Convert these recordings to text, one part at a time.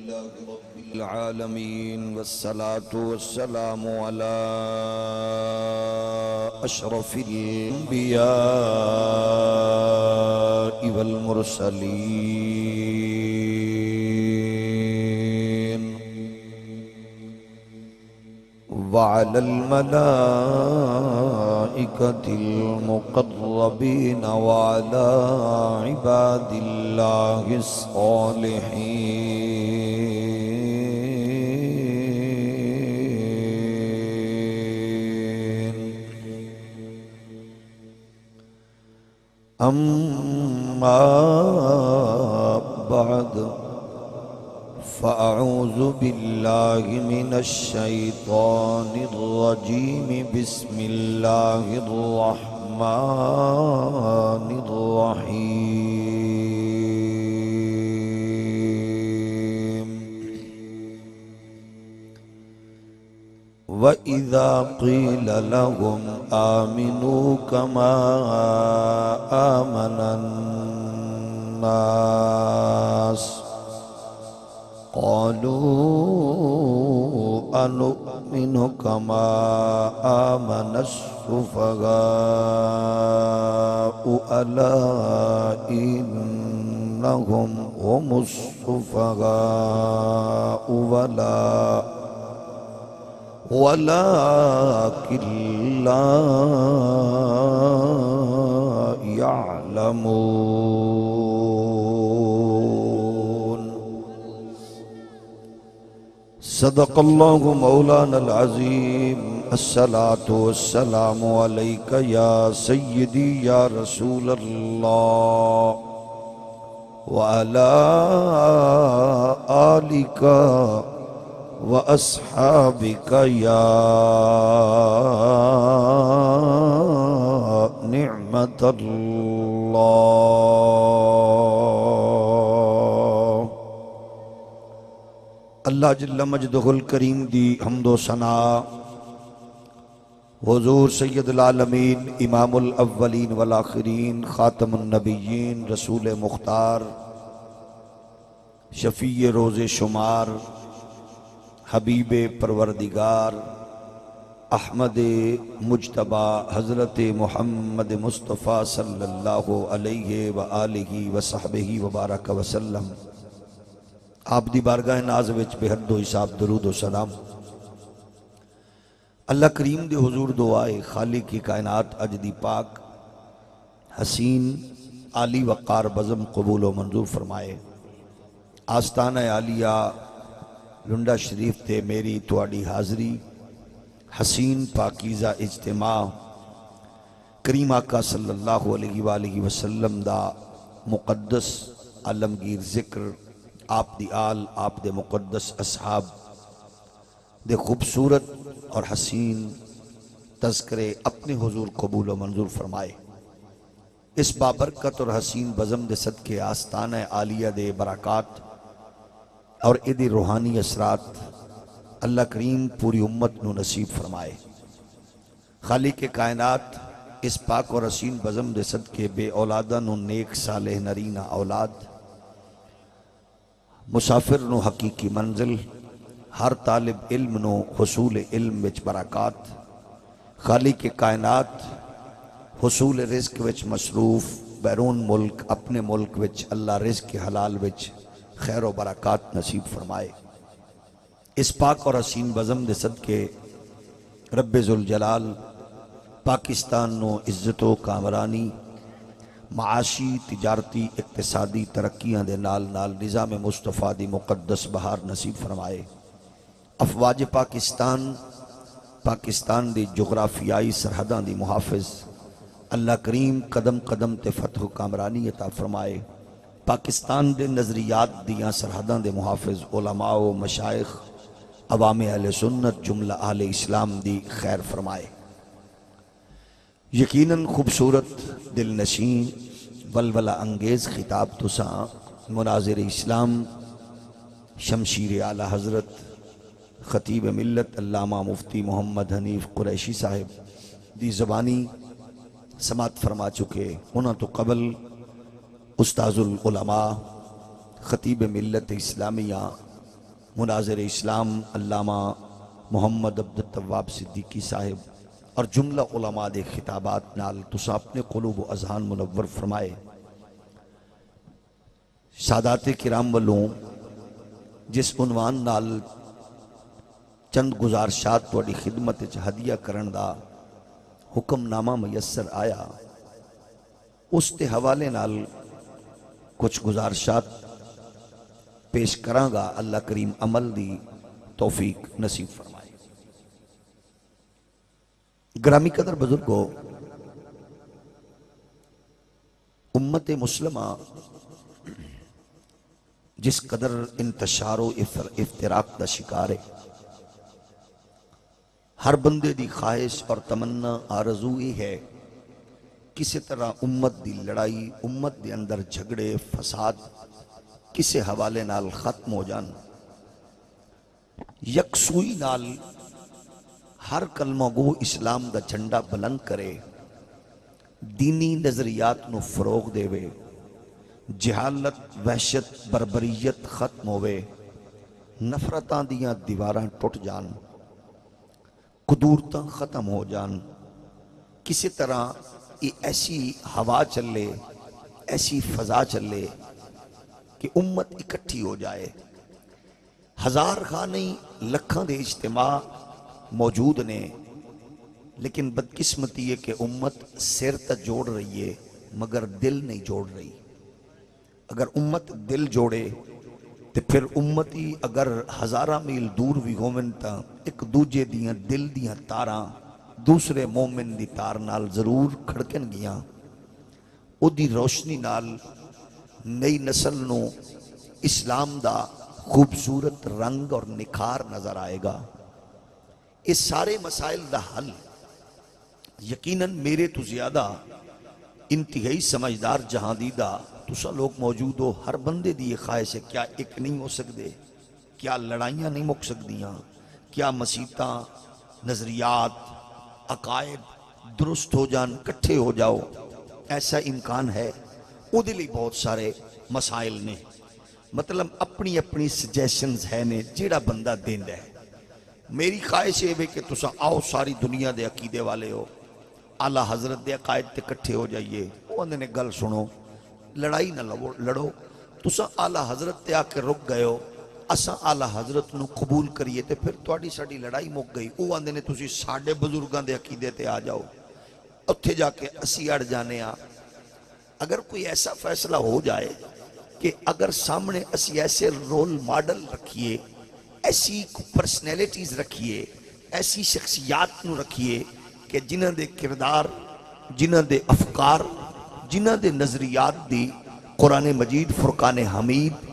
لله رب العالمين والصلاة والسلام على أشرف الأنبياء والمرسلين وعلى الملائكة المقربين وعلى عباد الله الصالحين أما بعد فأعوذ بالله من الشيطان الرجيم بسم الله الرحمن الرحيم وإذا قيل لهم آمنوا كما آمن الناس قالوا أنؤمن كما آمن السفهاء ألا إنهم هم السفهاء ولكن لا يعلمون صدق الله مولانا العظيم الصلاة والسلام عليك يا سيدي يا رسول الله وعلى آلك وأصحابك يا نعمة الله اللہ جل مجدہ الکریم دی حمد و ثنا حضور سید العالمین امام الاولین والآخرین خاتم النبیین رسول مختار شفیع روز شمار حبیب پروردگار احمد مجتبی حضرت محمد مصطفیٰ صلی اللہ علیہ وآلہ وصحبہ وبارک وسلم آپ دی بارگاہ ناز وچ بے حد و حساب درود و سلام اللہ کریم دے حضور دعائے خالق کی کائنات اج دی پاک حسین عالی وقار بزم قبول و منظور فرمائے آستانہ عالیہ لنڈا شریف تے میری تواڈی حاضری حسین پاکیزہ اجتماع کریم آقا صلی اللہ علیہ وآلہ وسلم دا مقدس عالمگیر ذکر آپ دی آل آپ دے مقدس اصحاب دے خوبصورت اور حسین تذکرے اپنے حضور قبول و منظور فرمائے اس بابرکت اور حسین بزم دے صدقے آستانہ عالیہ دے برکات اور ادی روحانی اثرات اللہ کریم پوری امت نو نصیب فرمائے خالق کائنات اس پاک اور حسین بزم دے صدقے بے اولادہ نو نیک صالح نرینہ اولاد مسافر نو حقیقی منزل ہر طالب علم نو حصول علم وچ برکات خالق کائنات حصول رزق وچ مصروف بیرون ملک اپنے ملک وچ اللہ رزق حلال وچ خیر و برکات نصیب فرمائے اس پاک اور حسین بزم دے صدقے رب ذوالجلال پاکستان نو عزت و کامرانی معاشی تجارتی اقتصادی ترقیاں دے نال نال نظام مصطفیٰ دی مقدس بہار نصیب فرمائے افواج پاکستان دی جغرافیائی سرحداں دی محافظ اللہ کریم قدم قدم تے فتح و کامرانی عطا فرمائے پاکستان دے نظریات دیاں سرحداں دے محافظ علماء و مشائخ عوام اہل سنت جملہ اہل اسلام دی خیر فرمائے یقیناً خوبصورت دل نشین ولولہ انگیز خطاب تساں مناظر اسلام شمشیر اعلی حضرت خطیب ملت علامہ مفتی محمد حنیف قریشی صاحب دی زبانی سماعت فرما چکے انہاں تو قبل استاذ العلماء خطیب ملت اسلامیہ مناظر اسلام علامہ محمد عبد التواب صدیقی صاحب اور جملہ علماء دے خطابات نال تساں اپنے قلوب و اذہان منور فرمائے۔ سادات کرام والوں جس عنوان نال چند گزارشات توڑی خدمت ہدیہ کرن دا حکم نامہ میسر آیا، اس تے حوالے نال کچھ گزارشات پیش کراں گا، اللہ کریم عمل دی توفیق نصیب فرمائے۔ گرامی قدر بزرگو، امت مسلمہ جس قدر انتشار و افتراق دا شکار ہے، ہر بندے دی خواہش اور تمنا آرزو ہی ہے کسی طرح امت دی لڑائی، امت دے اندر جھگڑے فساد کسی حوالے نال ختم ہو جان، یکسوئی نال ہر کلمہ گو اسلام دا جھنڈا بلند کرے، دینی نظریات نو فروغ دے وے، جہالت وحشت بربریت ختم ہوئے، نفرتاں دیاں دیواراں ٹوٹ جان، قدورتاں ختم ہو جان، کسی طرح ایسی ہوا چلے، ایسی فضا چلے کہ امت اکٹھی ہو جائے۔ ہزار خواہ نہیں لکھاں دے اجتماع موجود نے، لیکن بدقسمتی ہے کہ امت سر تا جوڑ رہی ہے مگر دل نہیں جوڑ رہی۔ اگر امت دل جوڑے تو پھر امتی اگر ہزارہ میل دور بھی ہومن تا ایک دوجے دیاں دل دیاں تاراں دوسرے مومن دی تار نال ضرور کھڑکن گیاں، او دی روشنی نال نئی نسل نو اسلام دا خوبصورت رنگ اور نکھار نظر آئے گا۔ اس سارے مسائل دا حل یقیناً میرے تو زیادہ انتہائی سمجھدار جہاں دیدہ تسا لوگ موجود ہو، ہر بندے دی یہ خواہش ہے کیا ایک نہیں ہو سکتے، کیا لڑائیاں نہیں مک سکتیاں، کیا مسیتاں نظریات عقائد درست ہو جان، کٹھے ہو جاؤ، ایسا امکان ہے؟ او دے لئے بہت سارے مسائل نے، مطلب اپنی اپنی سجیشنز ہے نے جیڑا بندہ دیندہ ہے۔ میری خواہش ہے کہ تسا آؤ ساری دنیا دے عقیدے والے ہو، اعلیٰ حضرت دے عقائد تے کٹھے ہو جائیے، وہ اندھے نے گل سنو، لڑائی نہ لڑو، تسا اعلیٰ حضرت تے آ کے رک گئے ہو، اساں اعلیٰ حضرت نو قبول کریے تے پھر تواڈی ساڈی لڑائی مک گئی، وہ اندھے نے تسی ساڈے بزرگاں دے عقیدے تے آ جاؤ، اتھے جا کے اسی اڑ جانے آ۔ اگر کوئی ایسا فیصلہ ہو جائے کہ اگر سامنے اسی ایسے رول ماڈل رکھیے، ایسی پرسنیلٹیز رکھیے، ایسی شخصیات نو رکھیے کہ جنہ دے کردار، جنہ دے افکار، جنہ دے نظریات دی قرآن مجید فرقان حمید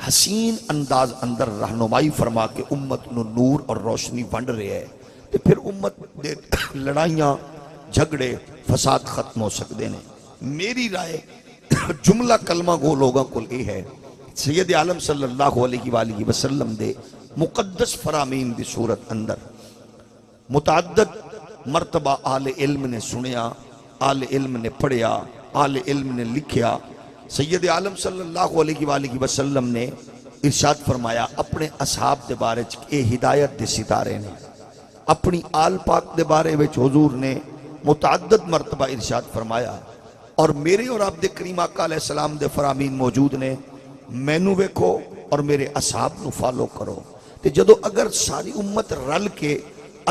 حسین انداز اندر رہنمائی فرما کے امت نو نور اور روشنی ونڈ رہے ہیں، تو پھر امت دے لڑائیاں جھگڑے فساد ختم ہو سکتے ہیں۔ میری رائے جملہ کلمہ گو لوگاں کو یہ ہے، سید عالم صلی اللہ علیہ وآلہ وسلم دے مقدس فرامین دی صورت اندر متعدد مرتبہ آل علم نے سنیا، آل علم نے پڑھیا، آل علم نے لکھیا۔ سید عالم صلی اللہ علیہ وآلہ وسلم نے ارشاد فرمایا اپنے اصحاب دے بارے اے ہدایت دے ستارے نے، اپنی آل پاک دے بارے وچ حضور نے متعدد مرتبہ ارشاد فرمایا، اور میرے اور عبد کریم آقا علیہ السلام دے فرامین موجود نے، مینو ویکھو اور میرے اصحاب نو فالو کرو۔ تے جدو اگر ساری امت رل کے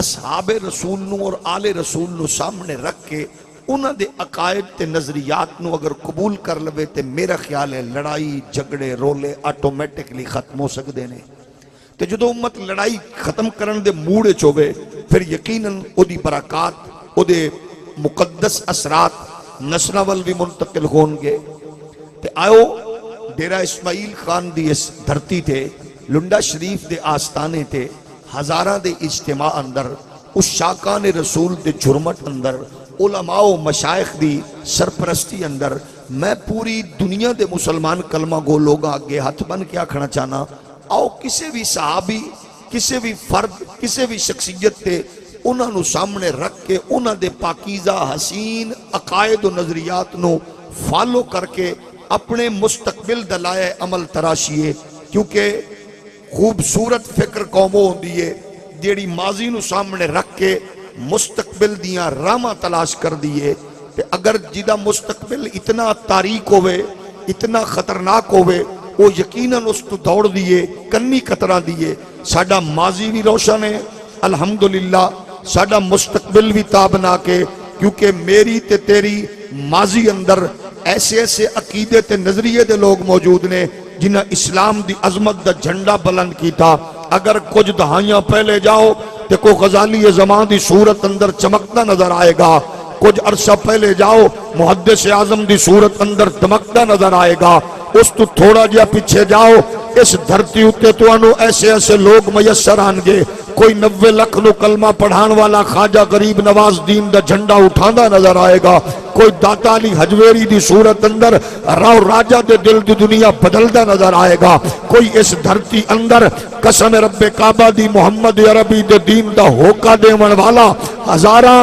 اصحاب رسول نو اور آل رسول نو سامنے رکھ کے انہاں دے عقائد تے نظریات نو اگر قبول کر لوے تے میرا خیال ہے لڑائی جھگڑے رولے آٹومیٹکلی ختم ہو سکتے ہیں۔ تے جدو امت لڑائی ختم کرن دے موڑے چوبے پھر یقیناً او دی برکات، او دے مقدس اثرات نسلول بھی منتقل ہون گے۔ تے آئو ڈیرہ اسماعیل خان دی اس دھرتی تے لنڈا شریف دے آستانے تے ہزارہ دے اجتماع اندر اس شاکان رسول دے جرمت اندر علماء و مشائخ دی سرپرستی اندر میں پوری دنیا دے مسلمان کلمہ گو لوگاں آگے ہاتھ بن کے آکھنا چاہنا، آؤ کسی بھی صحابی، کسی بھی فرد، کسی بھی شخصیت تے انہاں نو سامنے رکھ کے انہاں دے پاکیزہ حسین عقائد و نظریات نو فالو کر کے اپنے مستقبل دلائے عمل تراشیے، کیونکہ خوبصورت فکر قوموں ہوندی ہے جیڑی ماضی نو سامنے رکھ کے مستقبل دیاں راہاں تلاش کر دیئے تے اگر جدا مستقبل اتنا تاریک ہوئے اتنا خطرناک ہوئے وہ یقیناً اس تو دوڑ دیئے کنی قطرہ دیئے ساڈا ماضی بھی روشن ہے الحمدللہ ساڈا مستقبل بھی تابناک ہے کیونکہ میری تے تیری ماضی اندر ایسے ایسے عقیدے تے نظریے دے لوگ موجود نے جنہاں اسلام دی عظمت دا جھنڈا بلند کیتا اگر کچھ دہائیاں پہلے جاؤ تے کو غزالی زمان دی صورت اندر چمکتا نظر آئے گا کچھ عرصہ پہلے جاؤ محدث اعظم دی صورت اندر دمکتا نظر آئے گا اس تو تھوڑا جا پیچھے جاؤ اس دھرتی اتے تو انو ایسے ایسے لوگ میسر آنگے کوئی 90 لاکھ نو کلمہ پڑھان والا خواجہ غریب نواز دین دا جھنڈا اٹھاندہ نظر آئے گا کوئی داتا علی حجویری دی صورت اندر راو راجہ دے دل دی دنیا بدلدہ نظر آئے گا کوئی اس دھرتی اندر قسم رب کعبہ دی محمد عربی دے دین دا ہوکا دے من والا ہزارہ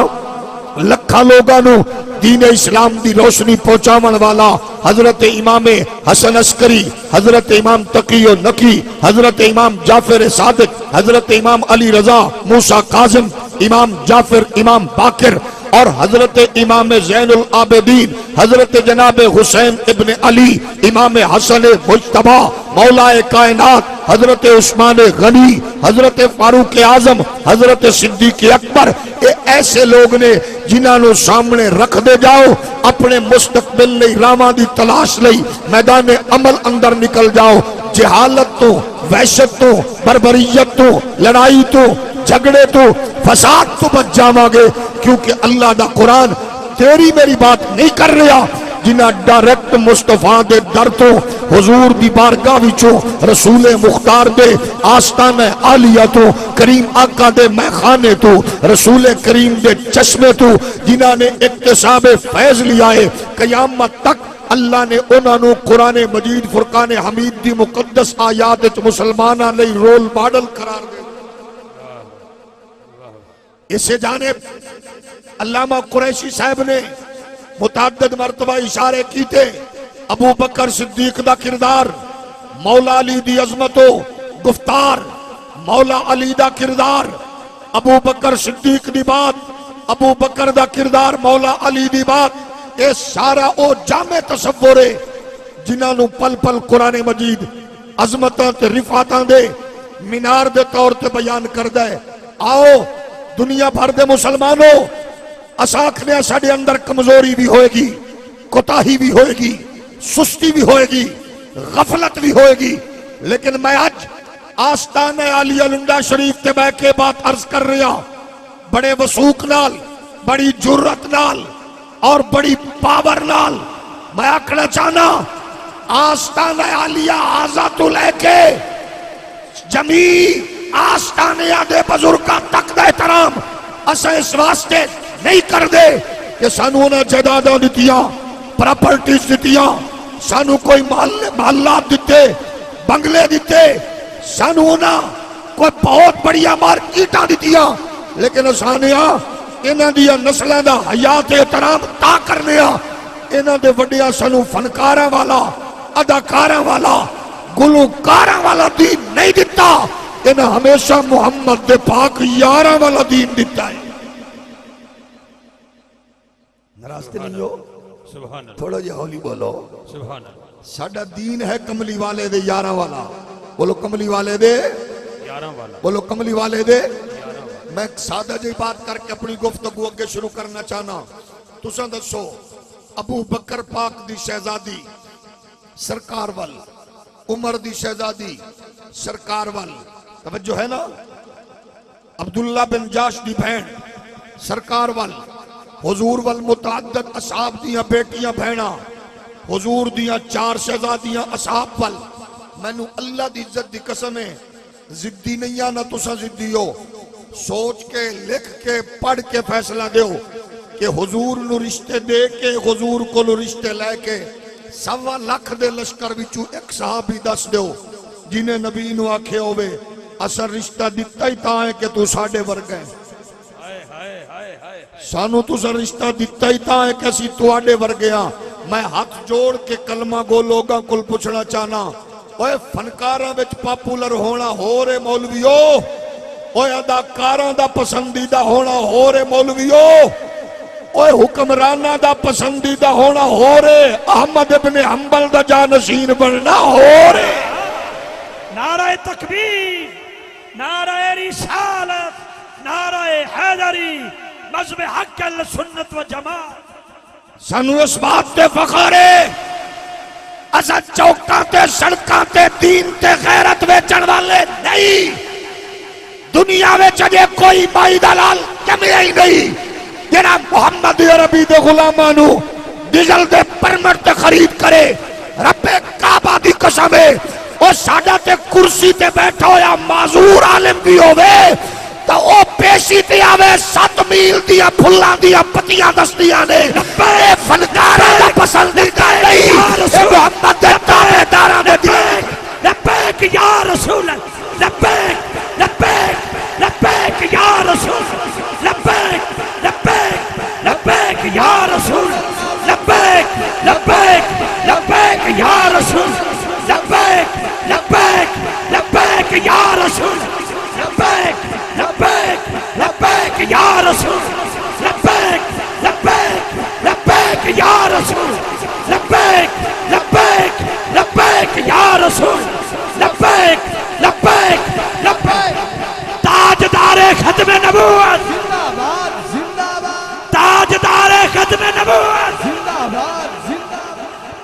لکھا لوگانو دین اسلام دی روشنی پہنچامن والا حضرت امام حسن عسکری حضرت امام تقی و نقی حضرت امام جعفر صادق حضرت امام علی رضا موسیٰ قاظم امام جعفر امام باقر اور حضرت امام زین العابدین حضرت جناب حسین ابن علی امام حسن مجتبی مولا کائنات حضرت عثمان غنی حضرت فاروق اعظم حضرت صدیق اکبر یہ ایسے لوگ نے جنہاں نو سامنے رکھ دے جاؤ اپنے مستقبل لئی راواں دی تلاش لئی میدان عمل اندر نکل جاؤ جہالت تو وحشت تو بربریت تو لڑائی تو جھگڑے تو فساد تو بچ جاواں گے کیونکہ اللہ دا قرآن تیری میری بات نہیں کر رہا جنہاں ڈائریکٹ مصطفیٰ دے در تو حضور دی بارگاہ وچوں رسول مختار دے آستان عالیہ تو کریم آقا دے میخانے تو رسول کریم دے چشمے تو جنہاں نے اکتساب فیض لیا ہے قیامت تک اللہ نے انہاں نو قرآن مجید فرقان حمید دی مقدس آیات مسلمانہ لئی رول ماڈل قرار دے اسے جانب علامہ قریشی صاحب نے متعدد مرتبہ اشارے کیتے ابو بکر صدیق دا کردار مولا علی دی عظمت و گفتار مولا علی دا کردار ابو بکر صدیق دی بات ابو بکر دا کردار مولا علی دی بات اے سارا او جامع تصور ہے جنہاں نو پل پل قرآن مجید عظمتاں تے رفعتاں دے مینار دے طور تے بیان کردہ ہے آؤ دنیا بھر دے مسلمانوں اساکھنے ساڑے اندر کمزوری بھی ہوئے گی کوتاہی بھی ہوئے گی سستی بھی ہوئے گی غفلت بھی ہوئے گی لیکن میں آج آستان عالیہ لنڈا شریف تے بے کے بات عرض کر رہا بڑے وثوق نال بڑی جرت نال اور بڑی پاور نال میں آکھنا چاہنا آستان عالیہ آزاد لے کے جمی آستانیہ دے بزرگاں تک دا احترام اسا اس واسطے نہیں کر دے کہ سانو نہ جائیداداں دتیاں پراپرٹیز دتیاں سانو کوئی محلات دیتے بنگلے دیتے سانو نہ کوئی بہت بڑی مارکیٹاں دتیاں لیکن اسانیاں انہاں دیا نسلیں دا حیات احترام تا کرنیا انہاں دے وڈیاں سانو فنکاراں والا اداکاراں والا گلوکاراں والا دین نہیں دیتا انہاں ہمیشہ محمد دے پاک یاراں والا دین دیتا ہے نراستے نہیں ہو تھوڑا جی ہولی بولو ساڑا دین ہے کملی والے دے یاراں والا بولو کملی والے دے بولو کملی والے دے میں سادہ جی بات کر کے اپنی گفتگو اگے شروع کرنا چاہنا تساں دسو ابو بکر پاک دی شہزادی سرکار وال عمر دی شہزادی سرکار وال توجہ ہے نا عبداللہ بن جاش دی بہن سرکار وال حضور والمتعدد اصحاب دیاں بیٹیاں بہناں حضور دیاں 4 شہزادیاں اصحاب وال میں نو اللہ دی عزت دی قسم ہے زدی نہیں آنا تسا زدی ہو سوچ کے لکھ کے پڑھ کے فیصلہ دیو کہ حضور نو رشتے دے کے حضور کو نو رشتے لے کے 1.25 لاکھ دے لشکر بچو ایک صحابی دس دیو جنہیں نبی نو آکھے ہوئے اثر رشتہ دیتا ہی تا ہے کہ تو ساڑے ورگ ہیں سانو تو سا رشتہ دیتا ہی تا ہے کہ اسی تو آڑے ورگیاں میں ہاتھ جوڑ کے کلمہ گو لوگاں کل پوچھنا چاہنا اوے فنکاراں وچ پاپولر ہونا ہو رے مولویو، اوے اداکاراں دا پسندیدہ ہونا ہو رے مولویو، اوے حکمراناں دا پسندیدہ ہونا ہو رے، احمد ابن حنبل دا جانشین بننا ہو رے۔ نعرہ تکبیر، نعرہ رسالت، نعرہ حیدری، مذہب حق السنت و جماعت۔ سانو اس بات تے فخر ہے اسا چوکاں تے سڑکاں تے دین تے غیرت ویچن والے نہیں، دنیا وچ اجے کوئی بائی دلال جمیا ہی نہیں جناب محمد عربی دے غلاماں نو ڈیزل دے پرمٹ تے خرید کرے۔ رب کعبہ دی قسم ہے او ساڈا تے کرسی تے بیٹھا ہویا معذور عالم بھی ہوے تو او پیشی تے آوے 7 میل دیا پھلاں دیا پتیاں دستیاں نے، اے فنکاراں دا پسندیدہ نہیں، اے محمد دے تابعداراں دے دین۔ لبیک یا رسول اللہ، لبیک لبیک لبیک یا رسول اللہ، لبیک لبیک لبیک یا رسول اللہ، لبیک لبیک لبیک یا رسول اللہ، لبیک لبیک لبیک یا رسول اللہ، لبیک لبیک لبیک یا رسول اللہ، لبیک لبیک لبیک یا رسول اللہ، لبیک لبیک لبیک یا رسول اللہ، لبیک لبیک لبیک۔ تاجدار ختم نبوت، تاجدار ختم نبوت،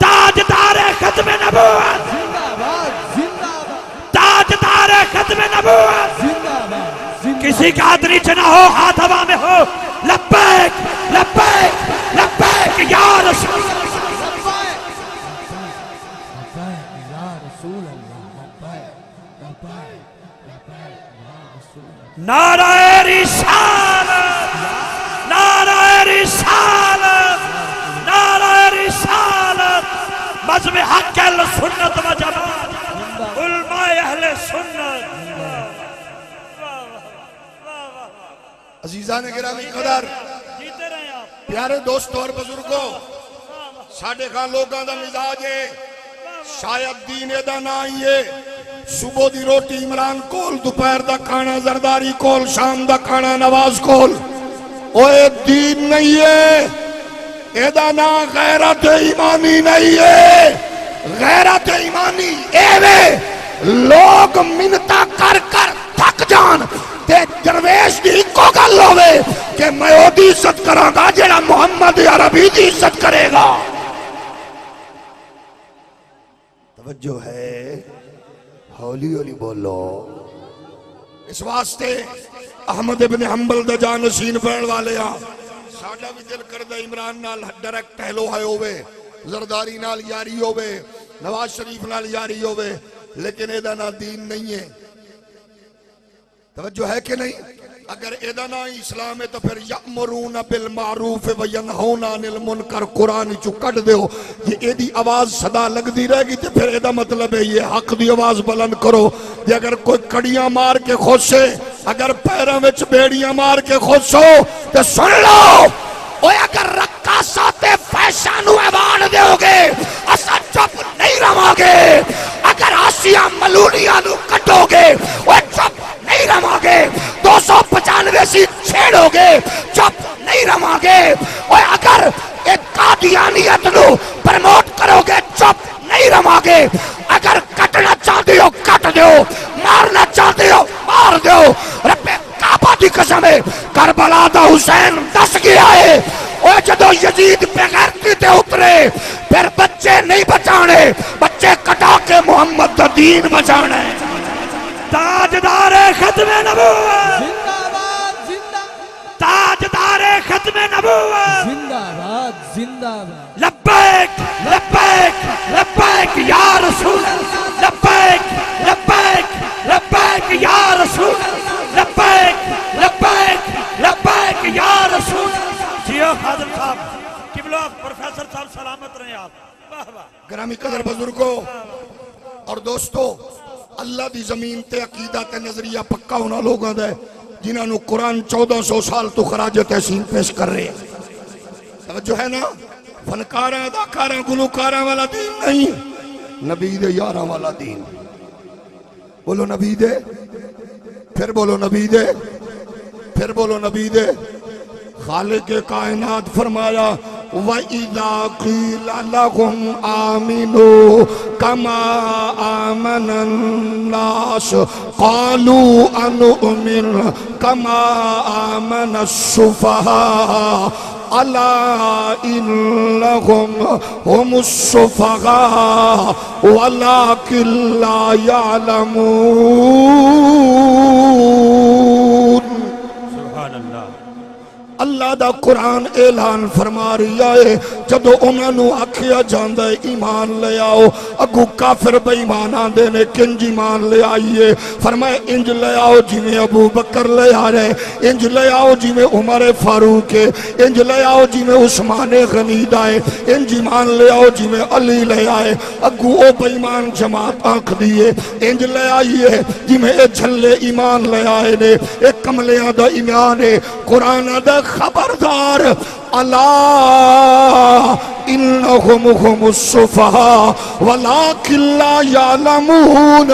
تاجدار ختم نبوت، تاجدار ختم نبوت۔ کسی کا ہاتھ نیچے نہ ہو، ہاتھ ہوا میں ہو، لبیک لبیک لبیک یا رسول اللہ، نعرہ رسالت، نعرہ رسالت، نعرہ رسالت، مذہب حق السنت و جماعت، علماء اہل سنت۔ عزیزان گرامی قدر، جیتے رہے آپ۔ پیارے دوستوں اور بزرگوں، ساڑھے خان لوگاں دا مزاج ہے شاید دین دا نہ آئیے، صبح دی روٹی عمران کول، دوپہر دا کھانا زرداری کول، شام دا کھانا نواز کول، اوے دین نہیں ہے، ایدہ نا غیرت ایمانی نہیں ہے۔ غیرت ایمانی ایوے لوگ منتا کر کر تھک جان تے درویش دی کو گل ہوئے کہ میں او دی عزت کراں گا جڑا محمد عربی دی عزت کرے گا۔ توجہ ہے، ہولی ہولی بولو۔ اس واسطے احمد ابن حنبل دا جانشین بین والے آ ساڈا بھی دل کردہ عمران نال ڈائریکٹ ہیلو ہائے ہوئے، زرداری نال یاری ہوئے، نواز شریف نال یاری ہوئے، لیکن ایدہ نا دین نہیں ہے۔ توجہ ہے کہ نہیں؟ اگر ایدہ نا اسلام ہے تو پھر یأمرون بالمعروف وینہون عن المنکر قرآن چو کٹ دیو، یہ ایدی آواز صدا لگ دی رہے گی تو پھر ایدہ مطلب ہے یہ حق دی آواز بلند کرو۔ یہ اگر کوئی کڑیاں مار کے خوش ہے، اگر پیروں وچ بیڑیاں مار کے خوش ہو تو سن لو، اوہ اگر رقاصات فیشن ایوان دیو گے اسا چپ نہیں رہا گے، اگر آسیاں ملونیاں نو کٹو گے وہ چپ نہیں رہا گے، 295 سی چھیڑو گے چپ نہیں رہا گے، اور اگر ایک قادیانیت نو پرموٹ کرو گے چپ نہیں رہا گے، اگر کٹنا چاہتے ہو کٹ دیو، مارنا چاہتے ہو مار دیو۔ رب کعبہ دی قسم ہے کربلا دا حسین دس گیا ہے، اور جدو یزید پہ غیرتی تے اترے پھر بچے نہیں بچانے، بچے کٹا کے محمد دا دین بچانے۔ تاجدار ختم نبوت، تاجدار ختم نبوت، زندہ باد زندہ باد، لبیک لبیک لبیک یا رسول اللہ، لبیک لبیک لبیک یا رسول اللہ، لبیک لبیک لبیک یا رسول اللہ۔ جیو خادم صاحب، قبلہ پروفیسر صاحب سلامت رہے آپ۔ واہ واہ۔ گرامی قدر بزرگوں اور دوستو، اللہ دی زمین تے عقیدہ تے نظریہ پکا ہونا لوگاں دے جنہاں نو قرآن 1400 سال تو خراج تحسین پیش کر رہے ہیں۔ توجہ ہے نا، فنکاراں اداکاراں گلوکاراں والا دین نہیں، نبی دے یاراں والا دین، بولو نبی دے، پھر بولو نبی دے، پھر بولو نبی دے۔ خالق کائنات فرمایا وَإِذَا قِيلَ لَهُمْ آمِنُوا كَمَا آمَنَ النَّاسُ قَالُوا أَنُؤْمِنُ كَمَا آمَنَ السُّفَهَاءُ أَلَا إِنَّهُمْ هُمُ السُّفَهَاءُ وَلَكِنْ لَا يَعْلَمُونَ۔ سبحان اللہ۔ اللہ دا قرآن اعلان فرما رہا ہے جدو انہوں نے آکھیا جاندہ ہے ایمان لے آؤ، اگو کافر بے ایمان آندے نے کنج ایمان لے آئیے، فرمائے انج لے آؤ جی میں ابو بکر لے آ رہے، انج لے آؤ جی میں عمر فاروق ہے، انج لے آؤ جی میں عثمان غنی دائے، انج ایمان لے آؤ جی میں علی لے آئے، اگو او بے ایمان جماعت آنکھ دیئے، انج لے آئیے جی میں اے جھلے ایمان لے آئے نے، اے کملیاں دا ایمان ہے، قرآن دا خبردار اللہ انہم ہم السفہاء ولکن لا یعلمون۔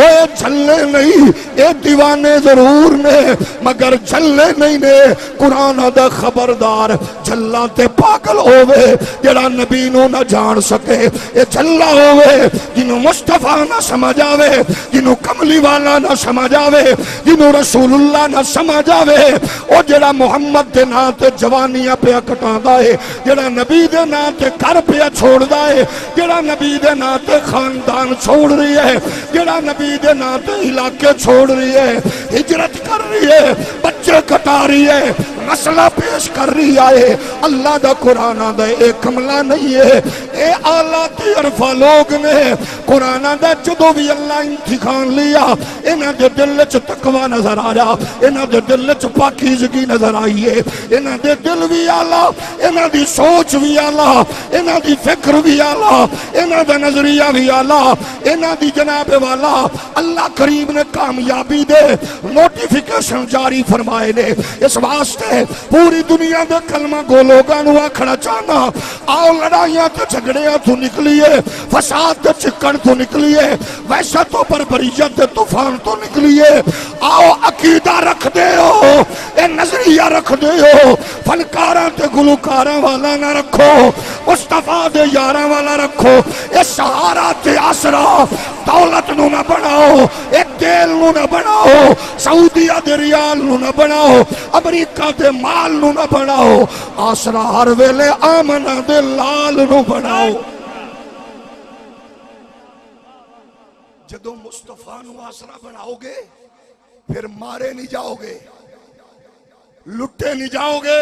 اے جھلے نہیں، اے دیوانے ضرور نے مگر جھلے نہیں نے۔ قرآن دا خبردار جھلا تے پاگل ہوئے جڑا نبی نو نہ جان سکے، اے جھلا ہوئے جنہوں مصطفیٰ نہ سمجھ آوے، جنہوں کملی والا نہ سمجھ آوے، جنہوں رسول اللہ نہ سمجھ آوے، او جڑا محمد دے نا تے جوانیاں پہ کٹان دائے، جڑا نبی دے نا تے گھر پہ چھوڑ دائے، جڑا نبی دے نا تے خاندان چھوڑ رہی ہے، جڑا نبی دے نا تے علاقے چھوڑ رہی ہے، ہجرت کر رہی ہے، بچے کٹا رہی ہے، مسئلہ پیش کر رہی ہے، اللہ دا قرآن دا ایک کملہ نہیں ہے، اے آلات عرفہ لوگ نے قرآن دا جدو بھی اللہ امتحان لیا، انہاں دے دل چ تقوی نظر آیا، انہاں دے دل چ پاکیزگی نظر آئیے، انہاں دے دل بھی آلہ، انہاں دی سوچ بھی آلہ، انہاں دی فکر بھی آلہ، انہاں دا نظریہ بھی آلہ، انہاں دی جناب والا اللہ کریم نے کامیابی دے نوٹیفیکیشن جاری فرمائے نے۔ اس واسطے پوری دنیا دے کلمہ گو لوگاں نو آکھنا چاہنا، آؤ لڑائیاں تے جھگڑیاں تو نکلیے، فساد تے چکن تو نکلیے، وحشت و بربریت تے طوفان تو نکلیے، آؤ عقیدہ رکھ دے ہو، اے نظریہ رکھ دے ہو، فنکاراں تے گلوکاراں والا نہ رکھو، مصطفیٰ دے یاراں والا رکھو، اے سہارا تے آسرا دولت نو نہ بناؤ، ایک تیل نو نہ بناؤ، سعودیہ دے ریال نو نہ بناؤ، امریکہ دے مال نو نہ بناؤ، آسرا ہر ویلے آمنہ دے لال نو بناؤ۔ جدو مصطفیٰ نو آسرا بناؤ گے پھر مارے نہیں جاؤ گے، لٹے نہیں جاؤ گے،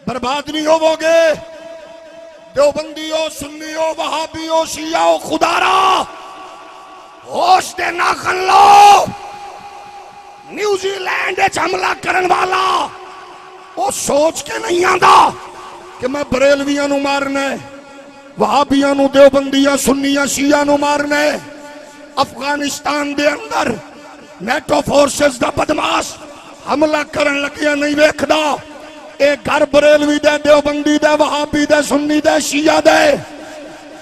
برباد نہیں ہوو گے۔ دیوبندیو، سنیو، وہابیو، شیعو، خدارا ہوش دے ناخن لو۔ نیوزی لینڈ اچ حملہ کرن والا وہ سوچ کے نہیں آندا کہ میں بریلویاں نو مارنا ہے، وہابیاں نو، دیوبندیاں، سنیاں، شیعہ نو مارنا ہے۔ افغانستان دے اندر نیٹو فورسز دا بدماش حملہ کرن لگیا نہیں ویکھدا، اے گھر بریلوی دے، دیوبندی دے، وہابی دے، سنی دے، شیعہ دے،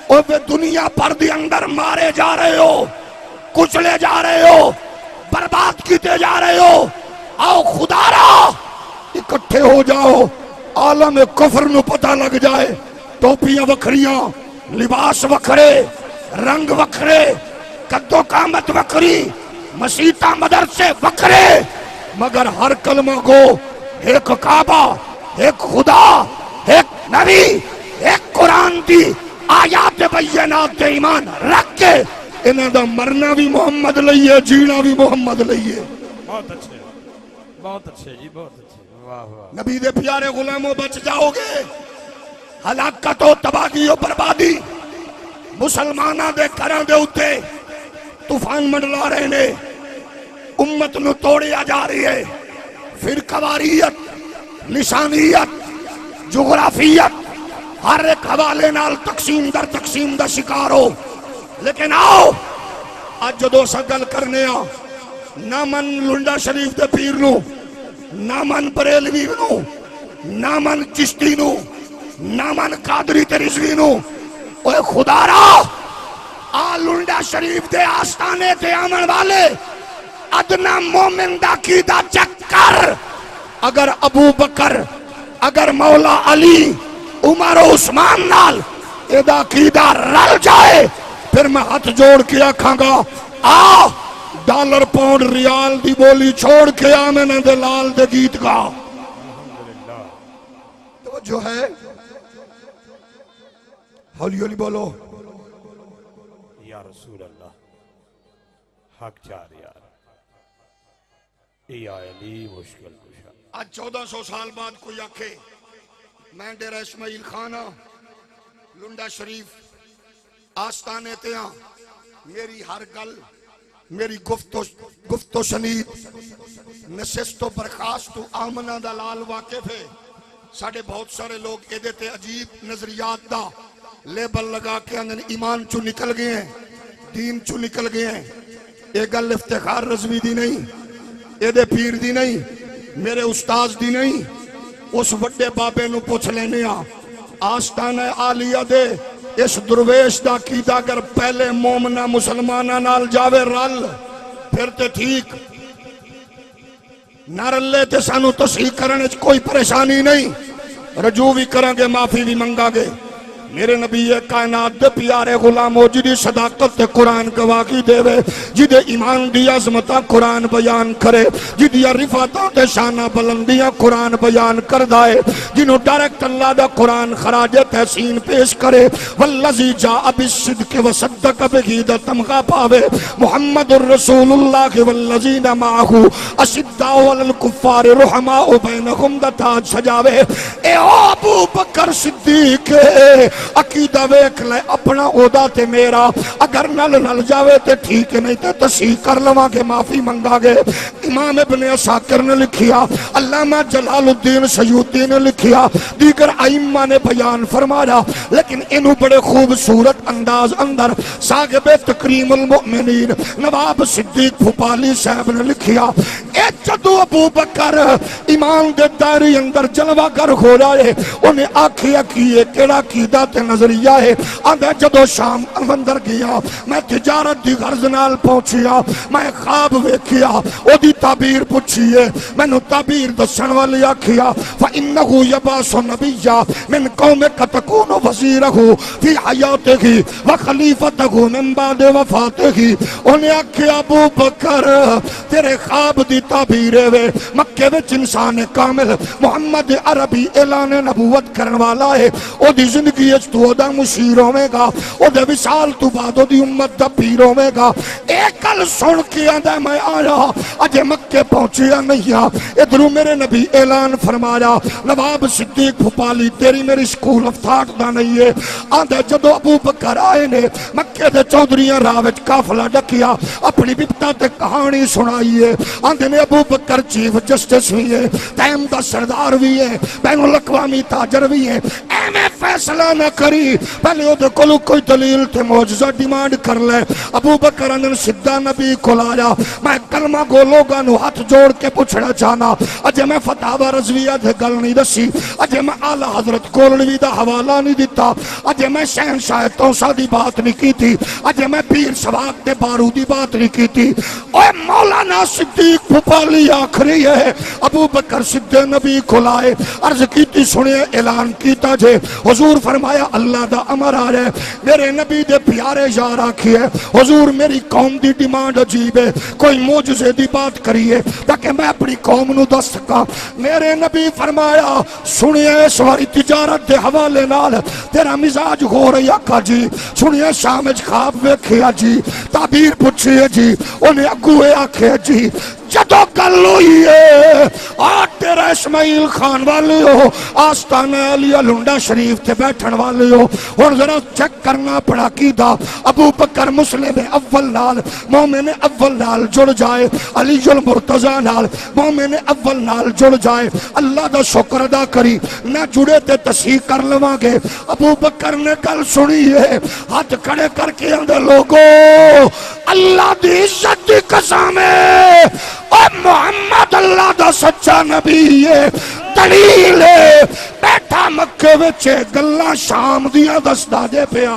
اور وہ دنیا پر دی اندر مارے جا رہے ہو، کچلے جا رہے ہو، برباد کیتے جا رہے ہو۔ آؤ خدا را اکٹھے ہو جاؤ، عالم کفر نو پتہ لگ جائے، ٹوپیاں وکھریاں، لباس وکھرے، رنگ وکھرے، قدو قامت وکھری، مسیطہ مدرسے وکھرے، مگر ہر کلمہ کو ایک کعبہ، ایک خدا، ایک نبی، ایک قرآن دی آیات بینات ایمان رکھ کے انہاں دا مرنا بھی محمد لئیے، جینا بھی محمد لئیے۔ بہت اچھے، بہت اچھے جی، بہت اچھے، واہ واہ۔ نبی دے پیارے غلاموں بچ جاؤ گے، ہلاکت و تباہی و بربادی مسلمانہ دے گھراں دے اُتے طوفان منڈلا رہے نے، امت نو توڑیا جا رہی ہے، فرقواریت، لسانیت، جغرافیت، ہر ایک حوالے نال تقسیم در تقسیم دا شکار ہو۔ لیکن آؤ آج جدو سا گل کرنے آ، نہ من لنڈا شریف دے پیر نو، نہ من بریلوی نو، نہ من چشتی نو، نہ من قادری تے رضوی نو، اوے خدا را لنڈا شریف دے آستانے تے آمن والے ادنا مومن دا عقیدہ چیک کر. اگر ابو بکر، اگر مولا علی، عمر و عثمان نال ادا عقیدہ رل جائے پھر میں ہاتھ جوڑ کے آکھاں گا آ ڈالر پاؤنڈ ریال دی بولی چھوڑ کے آمنہ دے لال دے گیت گا. توجہ ہے؟ ہولی ہولی بولو یا رسول اللہ حق چار یار یا علی مشکل کشا. آج 1400 سال بعد کوئی آکھے میں ڈیرہ اسماعیل خانہ لنڈا شریف آستانے تے ہاں، میری ہر گل، میری گفت و شنید نشست و برخاست و آمنہ دا لال واقف ہے. ساڑھے بہت سارے لوگ ایدے تے عجیب نظریات دا لیبل لگا کے اندر ایمان چو نکل گئے ہیں، دین چو نکل گئے ہیں. اے گل افتخار رضوی دی نہیں، ایدے پیر دی نہیں، میرے استاذ دی نہیں. اس وڈے بابے نو پوچھ لینے آستانہ عالیہ دے اس درویش دا عقیدہ اگر پہلے مومنہ مسلمانہ نال جاوے رل پھر تے ٹھیک، نہ رلے تے سانو تصحیح کرنے کوئی پریشانی نہیں، رجوع بھی کریں گے، معافی بھی منگا گے. میرے نبی کائنات دے پیارے غلام ہو جدی صداقت تے قرآن گواہی دے وے، جدے ایمان دی عظمتاں قرآن بیان کرے، جدی رفعتاں تے شانہ بلندیاں قرآن بیان کر دائے، جنہوں ڈائریکٹ اللہ دا قرآن خراج تحسین پیش کرے. والذی جاء بالصدق وصدق بہ دا تمغہ پاوے محمد الرسول اللہ والذین معہ اشداء علی الکفار رحماء بینہم دا تاج سجاوے. اے ابو بکر صدیق عقیدہ ویکھ لے اپنا عہدہ تے میرا، اگر نل جاوے تے ٹھیک نہیں تے تصحیح کر لواں گے، معافی منگا گے. امام ابن عساکر نے لکھیا، علامہ جلال الدین سیوطی نے لکھیا، دیگر ائمہ نے بیان فرمایا، لیکن انہوں بڑے خوبصورت انداز اندر صاحب تکریم المؤمنین نواب صدیق بھوپالی صاحب نے لکھیا، اے جدو ابو بکر ایمان دے دائری اندر جلوہ گر ہو رہے انہیں آکھیا کیے کیڑا عقیدہ تے نظریہ ہے. آدھے جدو شام اندر گیا میں تجارت دی غرض نال پہنچیا، میں خواب ویکھیا، او دی تعبیر پوچھئے، میں نو تعبیر دسن والی آکھیا فَإِنَّهُ يَبَاسُ نَبِيًّا مِنْ قَوْمِكَ تَكُونُ وَزِيرَهُ فِي حَيَاتِهِ وَخَلِيفَتَهُ مِنْ بَعْدِ وَفَاتِهِ. انہیں آکھیا ابو بکر تیرے خواب دی تعبیر ہے، مکے وچ انسان کامل محمد عربی اعلان نبوت کرن والا ہے، او دی زندگی اچ تو دا مشیر ہوے گا، او دے وصال تو بعد او دی امت دا پیر ہوے گا. ایک گل سن کے آندا میں آیا اجے مکے پہنچیا نہیں ہاں، ادھروں میرے نبی اعلان فرمایا نواب صدیق بھوپالی تیری میری سکول آف تھاٹ دا نہیں ہے. آندا جدو ابو بکر آئے نے مکے دے چودھریاں راہ وچ قافلہ ڈکیا، اپنی بپتا تے کہانی سنائی ہے. آندے نے ابو بکر چیف جسٹس بھی ہے، ٹائم دا سردار بھی ہے، بین الاقوامی تاجر بھی ہے. ایویں فیصلہ نہ کری، پہلے او دے کولو کوئی دلیل تے معجزہ ڈیمانڈ کر لے. ابو بکر نے سیدھا نبی کو لایا، میں کلمہ گو لوگاں نو ہاتھ جوڑ کے پوچھنا چاہنا، اجے میں فتاوی رضویہ دے گل نہیں دسی، اجے میں اعلی حضرت کولوی دا حوالہ نہیں دیتا، اجے میں شہنشاہ توسا دی بات نہیں کی تھی، اجے میں پیر سواق دے بارو دی بات نہیں کی تھی. اوے مولانا صدیق بھوپالی آخری ہے ابو بکر سدھے نبی کو لائے، عرض کیتی سنیے اعلان کیتا جے، حضور فرمایا اللہ دا امر آ رہے، میرے نبی دے پیارے یار آکھیے حضور میری قوم دی ڈیمانڈ عجیب ہے، کوئی معجزے دی بات کریے تاکہ میں اپنی قوم نو دس سکاں. میرے نبی فرمایا سنیے اس واری تجارت دے حوالے نال تیرا مزاج ہو رہی آقا جی، سنیے شام وچ خواب ویکھیا جی، تعبیر پوچھئے جی، انہیں اگوئے آکھے جی. جدو گل ہوئی ہے آ تیرا اسماعیل خان والے ہو، آستانہ علیہ لنڈا شریف تے بیٹھن والے ہو، اور ذرا چیک کرنا پڑا کیدا ابو بکر مسلم اول نال مومن اول نال جڑ جائے، علی المرتضی نال مومن اول نال جڑ جائے. اللہ دا شکر ادا کری، نہ جڑے تے تصحیح کر لواں گے. ابو بکر نے گل سنی ہے، ہاتھ کھڑے کر کے اندر لوگو اللہ دی عزت دی قسم ہے اور محمد اللہ دا سچا نبی ہے، دلیل ہے بیٹھا مکے وچ گلاں شام دیاں دسدا جے پیا.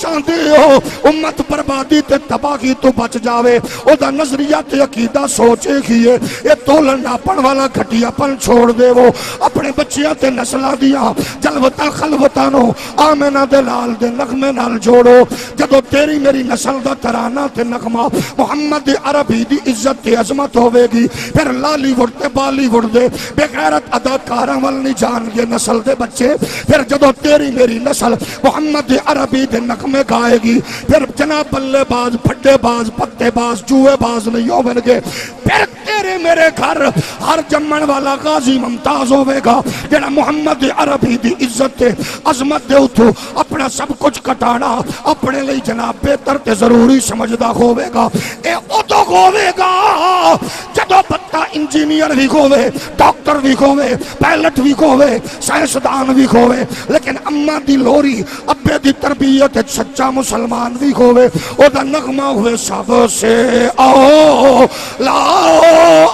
چاہتے ہو امت بربادی تے تباہی تو بچ جاوے او دا نظریہ تے عقیدہ سوچے کیے اے تولن ناپن والا گھٹیا پن چھوڑ دے وہ اپنے بچیاں تے نسلہ دیا جلوتا خلوتا نو آمینہ دے لال دے نغمے نال جوڑو جدو تیری میری نسل دا ترانہ تے نغمہ محمد عربی دی عزت تے عظمت ہوئے گی پھر لالی وڑتے بالی وڑ دے بے غیرت اداکاراں ول نہیں جان گے نسل دے بچے پھر جدو تیری میری نسل محمد عربی دے نغمے گائے گی پھر جناب بلے باز پھڈے باز پتے باز جوئے باز نہیں ہوئے گے پھر تیرے میرے گھر ہر جمن والا غازی ممتاز ہوئے گا جنہا محمد عربی دی عزت تے عظمت دے اتھو اپنا سب کچھ کٹانا اپنے لئے جناب بہتر تے ضروری سمجھدا ہوئے گا اے اتو ہوئے گا جدو بتا انجینئر بھی ہوئے ڈاکٹر بھی ہوئے پائلٹ بھی ہوئے سائنسدان بھی ہوئے لیکن اماں دی لوری ابے دی تربیت سچا مسلمان بھی ہوئے او دا نغمہ ہوئے سب سے اولا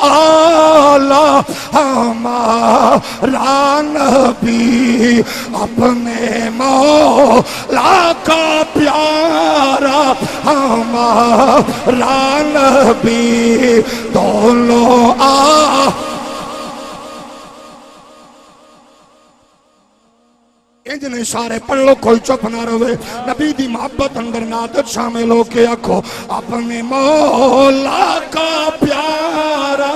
آلہ ہمارا نبی اپنے مولا کا پیارا ہمارا نبی دونوں انجنے سارے پڑھ لو کوئی چپ نہ روے نبی دی محبت اندر نادت شامل ہو کے آکھو اپنے مولا کا پیارا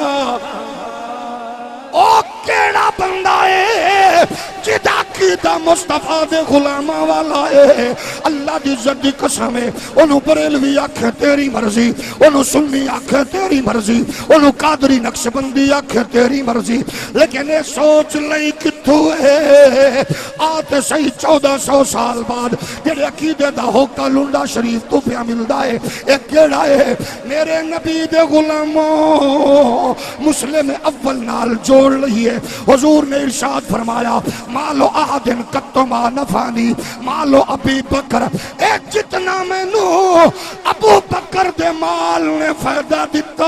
او کیڑا بندہ ہے جدا کیتا مصطفیٰ دے غلامہ والا ہے اللہ دی عزت دی قسم ہے انہوں بریلوی آکھے تیری مرضی انہوں سنی آکھے تیری مرضی انہوں قادری نقش بندی آکھے تیری مرضی لیکن یہ سوچ لئی کتھو ہے آتے صحیح 1400 سال بعد جڑے عقیدے دا ہوکا لنڈا شریف تو پیا ملدا ہے ایک گیڑا ہے میرے نبی دے غلاموں مسلم اول نال جوڑ لئیے حضور نے ارشاد فرمایا مالو آدن کتو ما نفانی مالو ابی بکر اے جتنا میں نو ابو بکر دے مال نے فائدہ دیتا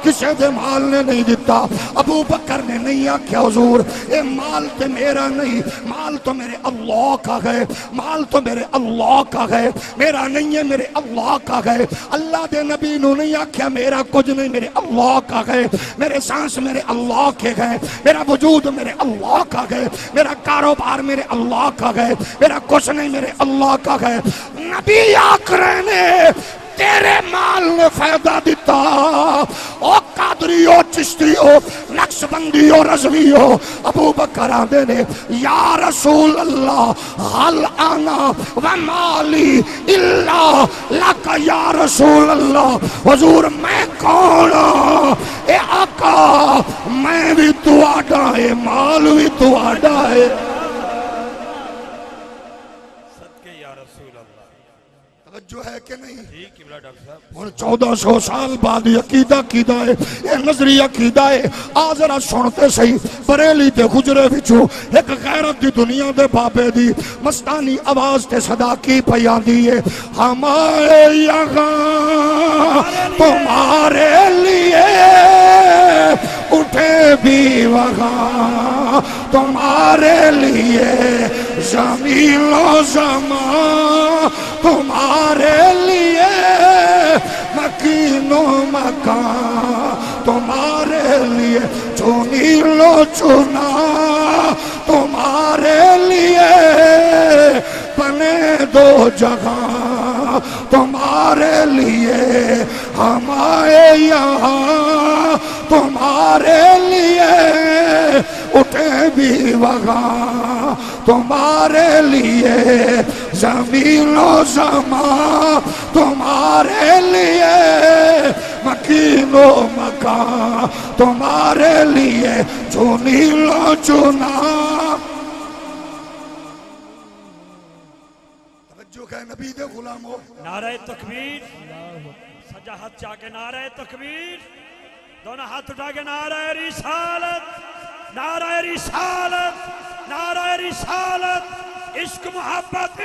کسے دے مال نے نہیں دیتا ابو بکر نے نہیں آکھیا حضور اے مال تے میرا نہیں مال تو میرے اللہ کا گئے مال تو میرے اللہ کا گئے میرا نہیں ہے میرے اللہ کا گئے اللہ دے نبی نو نہیں آکھیا میرا کچھ نہیں میرے اللہ کا گئے میرے سانس میرے اللہ کے گئے میرا وجود میرے اللہ کا گئے میرا کاروبار میرے اللہ کا گئے میرا کچھ نہیں میرے اللہ کا گئے نبی آکھ رہے نے تیرے مال نے فائدہ دیتا او قادری ہو چشتی ہو نقش بندی ہو رضوی ہو ابو بکر آدھے نے یا رسول اللہ حل آنا ومالی اللہ لکا یا رسول اللہ حضور میں کون اے آقا میں بھی تو آڈا ہے مال بھی تو آڈا ہے توجہ ہے کہ نہیں اور 1400 سال بعد عقیدہ کیدا ہے یہ نظری عقیدہ ہے آذرہ سنتے صحیح بریلی تے خجرے بچو ایک غیرت دی دنیا دے بابے دی مستانی آواز تے صدا کی پیان دی ہے ہمارے یہاں تمہارے لیے اٹھے بھی وہاں تمہارے لیے زمین و زمان تمہارے لیے مکین و مکان تمہارے لیے چونی لو چنا تمہارے لیے بنے دو جگہ تمہارے لیے ہم آئے یہاں تمہارے لیے اٹھے بھی وہاں تمہارے لیے زمین و زمان تمہارے لیے مکین و مکان تمہارے لیے چونی لو چنا توجہ کہ نبی دے غلام ہو نعرہ تکبیر سجا ہاتھ چاہ کے نعرہ تکبیر دونوں ہاتھ اٹھا کے نعرہ رسالت نعرہ رسالت نعرہ رسالت عشق محبت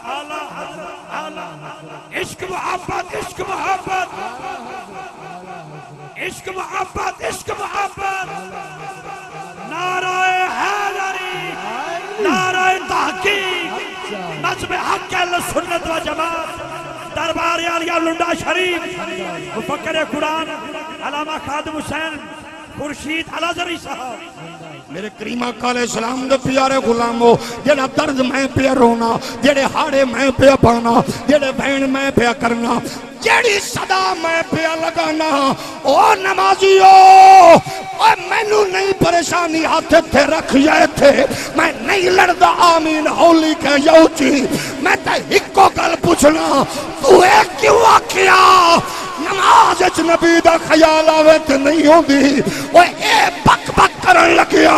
اعلیٰ حضرت اعلیٰ عشق محبت عشق محبت نعرہ حیدری نعرہ تحقیق عازم حق اہل سنت و جماعت دربار عالیہ لنڈا شریف مفکر قرآن علامہ خادم حسین خورشید الازہری صاحب میرے کریم آقا علیہ السلام دے پیارے غلامو جڑا درد میں پیا رونا جڑے ہاڑے میں پیا پانا جڑے بہن میں پیا کرنا جڑی صدا میں پیا لگانا او نمازیو او مینو نہیں پریشانی ہاتھ تھے رکھ جائے تھے میں نہیں لڑدا آمین ہولی کہ یوچی میں تے ہکو گل پوچھنا تو اے کیوں آکھیا نماز اچ نبی دا خیال آوے تے نہیں ہوندی او اے بک بک کرن لگیا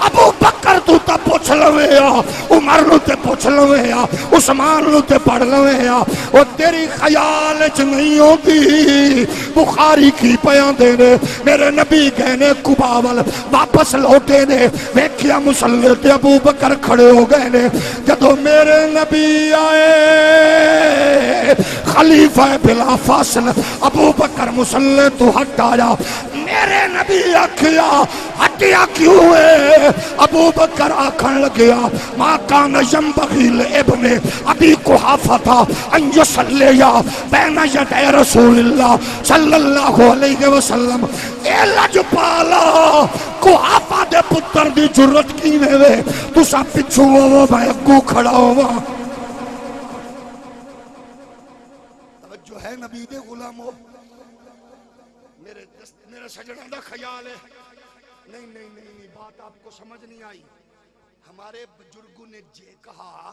ابو بکر تو تا پوچھ لویا عمر نو تے پوچھ لویا عثمان نو تے پڑھ لویا او تیری خیال اچ نہیں ہوندی بخاری کی پیاں دے نے میرے نبی گئے نے قباول واپس لوٹے نے ویکھیا مصلی تے ابو بکر کھڑے ہو گئے نے جدوں میرے نبی آئے خلیفہ بلا فاصل ابو بکر مصلی تو ہٹ آیا میرے نبی آکھیا ہٹیا کیوں ہے ابو بکر آکھن لگیا ما کان ینبغی لابن ابی قحافہ ان یصلیا بین یدی رسول اللہ صلی اللہ علیہ وسلم اے لجپالا قحافہ دے پتر دی جرت کیویں وے تساں پچھو ہو میں اگوں کھڑا ہوا توجہ ہے نبی دے غلامو میرے سجنوں دا خیال ہے نہیں بات آپ کو سمجھ نہیں آئی ہمارے بزرگوں نے یہ کہا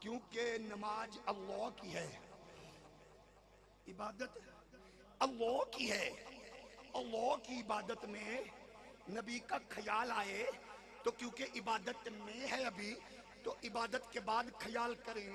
کیونکہ نماز اللہ کی ہے عبادت اللہ کی ہے اللہ کی عبادت میں نبی کا خیال آئے تو کیونکہ عبادت میں ہے ابھی تو عبادت کے بعد خیال کریں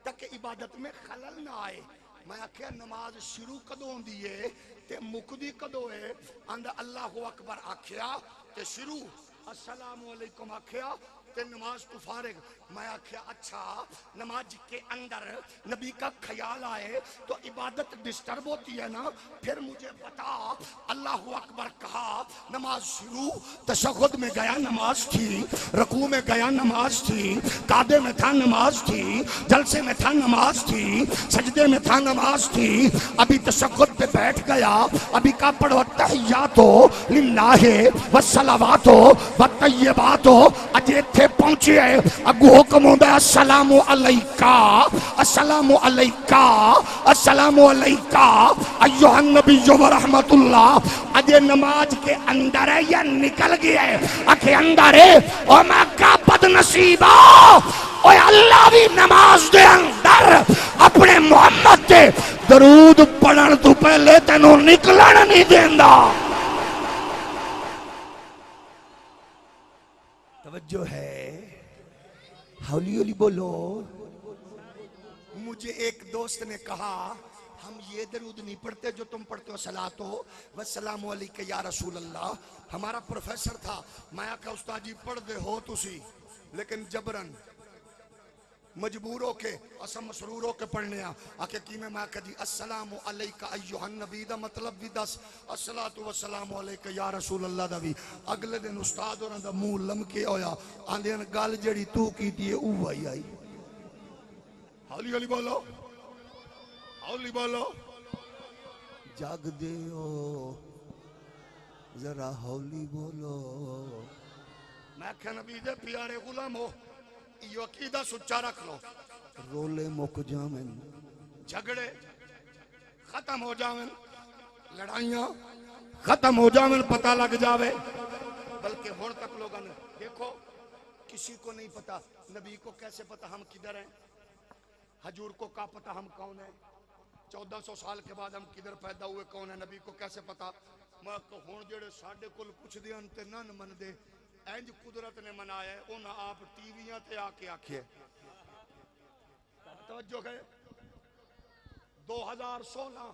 تاکہ عبادت میں خلل نہ آئے میں آکھیا نماز شروع کدوں دیئے تے مکدی کدوں ہے اندہ اللہ اکبر آکھیا تے شروع السلام علیکم آکھیا تے نماز تو فارغ میں آکھیا اچھا نماز کے اندر نبی کا خیال آئے تو عبادت ڈسٹرب ہوتی ہے نا پھر مجھے بتا اللہ اکبر کہا نماز شروع تشہد میں گیا نماز تھی رکوع میں گیا نماز تھی قعدے میں تھا نماز تھی جلسے میں تھا نماز تھی سجدے میں تھا نماز تھی ابھی تشہد پہ بیٹھ گیا ابھی کا پڑھو تحیات للہ والصلوات والطیبات اجے تھے پہنچے اگو حکم ہوندہ ہے السلام علیکہ السلام علیکہ السلام علیکہ ایوہ النبی و رحمت اللہ اجے نماز کے اندر ہے یا نکل گیا ہے اکھے اندر ہے اور میں کا بد نصیبہ اور اللہ بھی نماز دے اندر اپنے محمد دے درود پڑھن تو پہلے تینوں نکلن نہیں دیندہ توجہ ہے ہولی ہولی بولو مجھے ایک دوست نے کہا ہم یہ درود نہیں پڑھتے جو تم پڑھتے ہو صلاۃ ہو والسلام علیکہ یا رسول اللہ ہمارا پروفیسر تھا میں آکھا استاد جی پڑھ دے ہو تسی لیکن جبرن مجبور ہو کے اسا مسرور ہو کے پڑھنے آکے کی میں آکھا جی السلام علیکہ ایوہ النبی دا مطلب بھی دس الصلاۃ والسلام علیکہ یا رسول اللہ دا بھی اگلے دن استاد اور دا منہ لمکے ہویا آندے گل جڑی تو کی دیئے اوہی آئی ہولی ہولی بولو ہولی بولو جاگ دیو ذرا ہولی بولو میں کہ نبی دے پیارے غلام ہو یہ عقیدہ سچا رکھ لو رولے مک جاویں جھگڑے ختم ہو جاویں لڑائیاں ختم ہو جاویں پتہ لگ جاوے بلکہ ہون تک لوگاں نے دیکھو کسی کو نہیں پتا نبی کو کیسے پتا ہم کدھر ہیں حضور کو کا پتا ہم کون ہیں 1400 سال کے بعد ہم کدھر پیدا ہوئے کون ہیں نبی کو کیسے پتا میں تو ہون جڑے ساڈے کول پوچھ دے انتے نہ من دے اینج قدرت نے منایا ہے انہاں آپ ٹی ویاں تے آ کے آکھے توجہ ہے 2016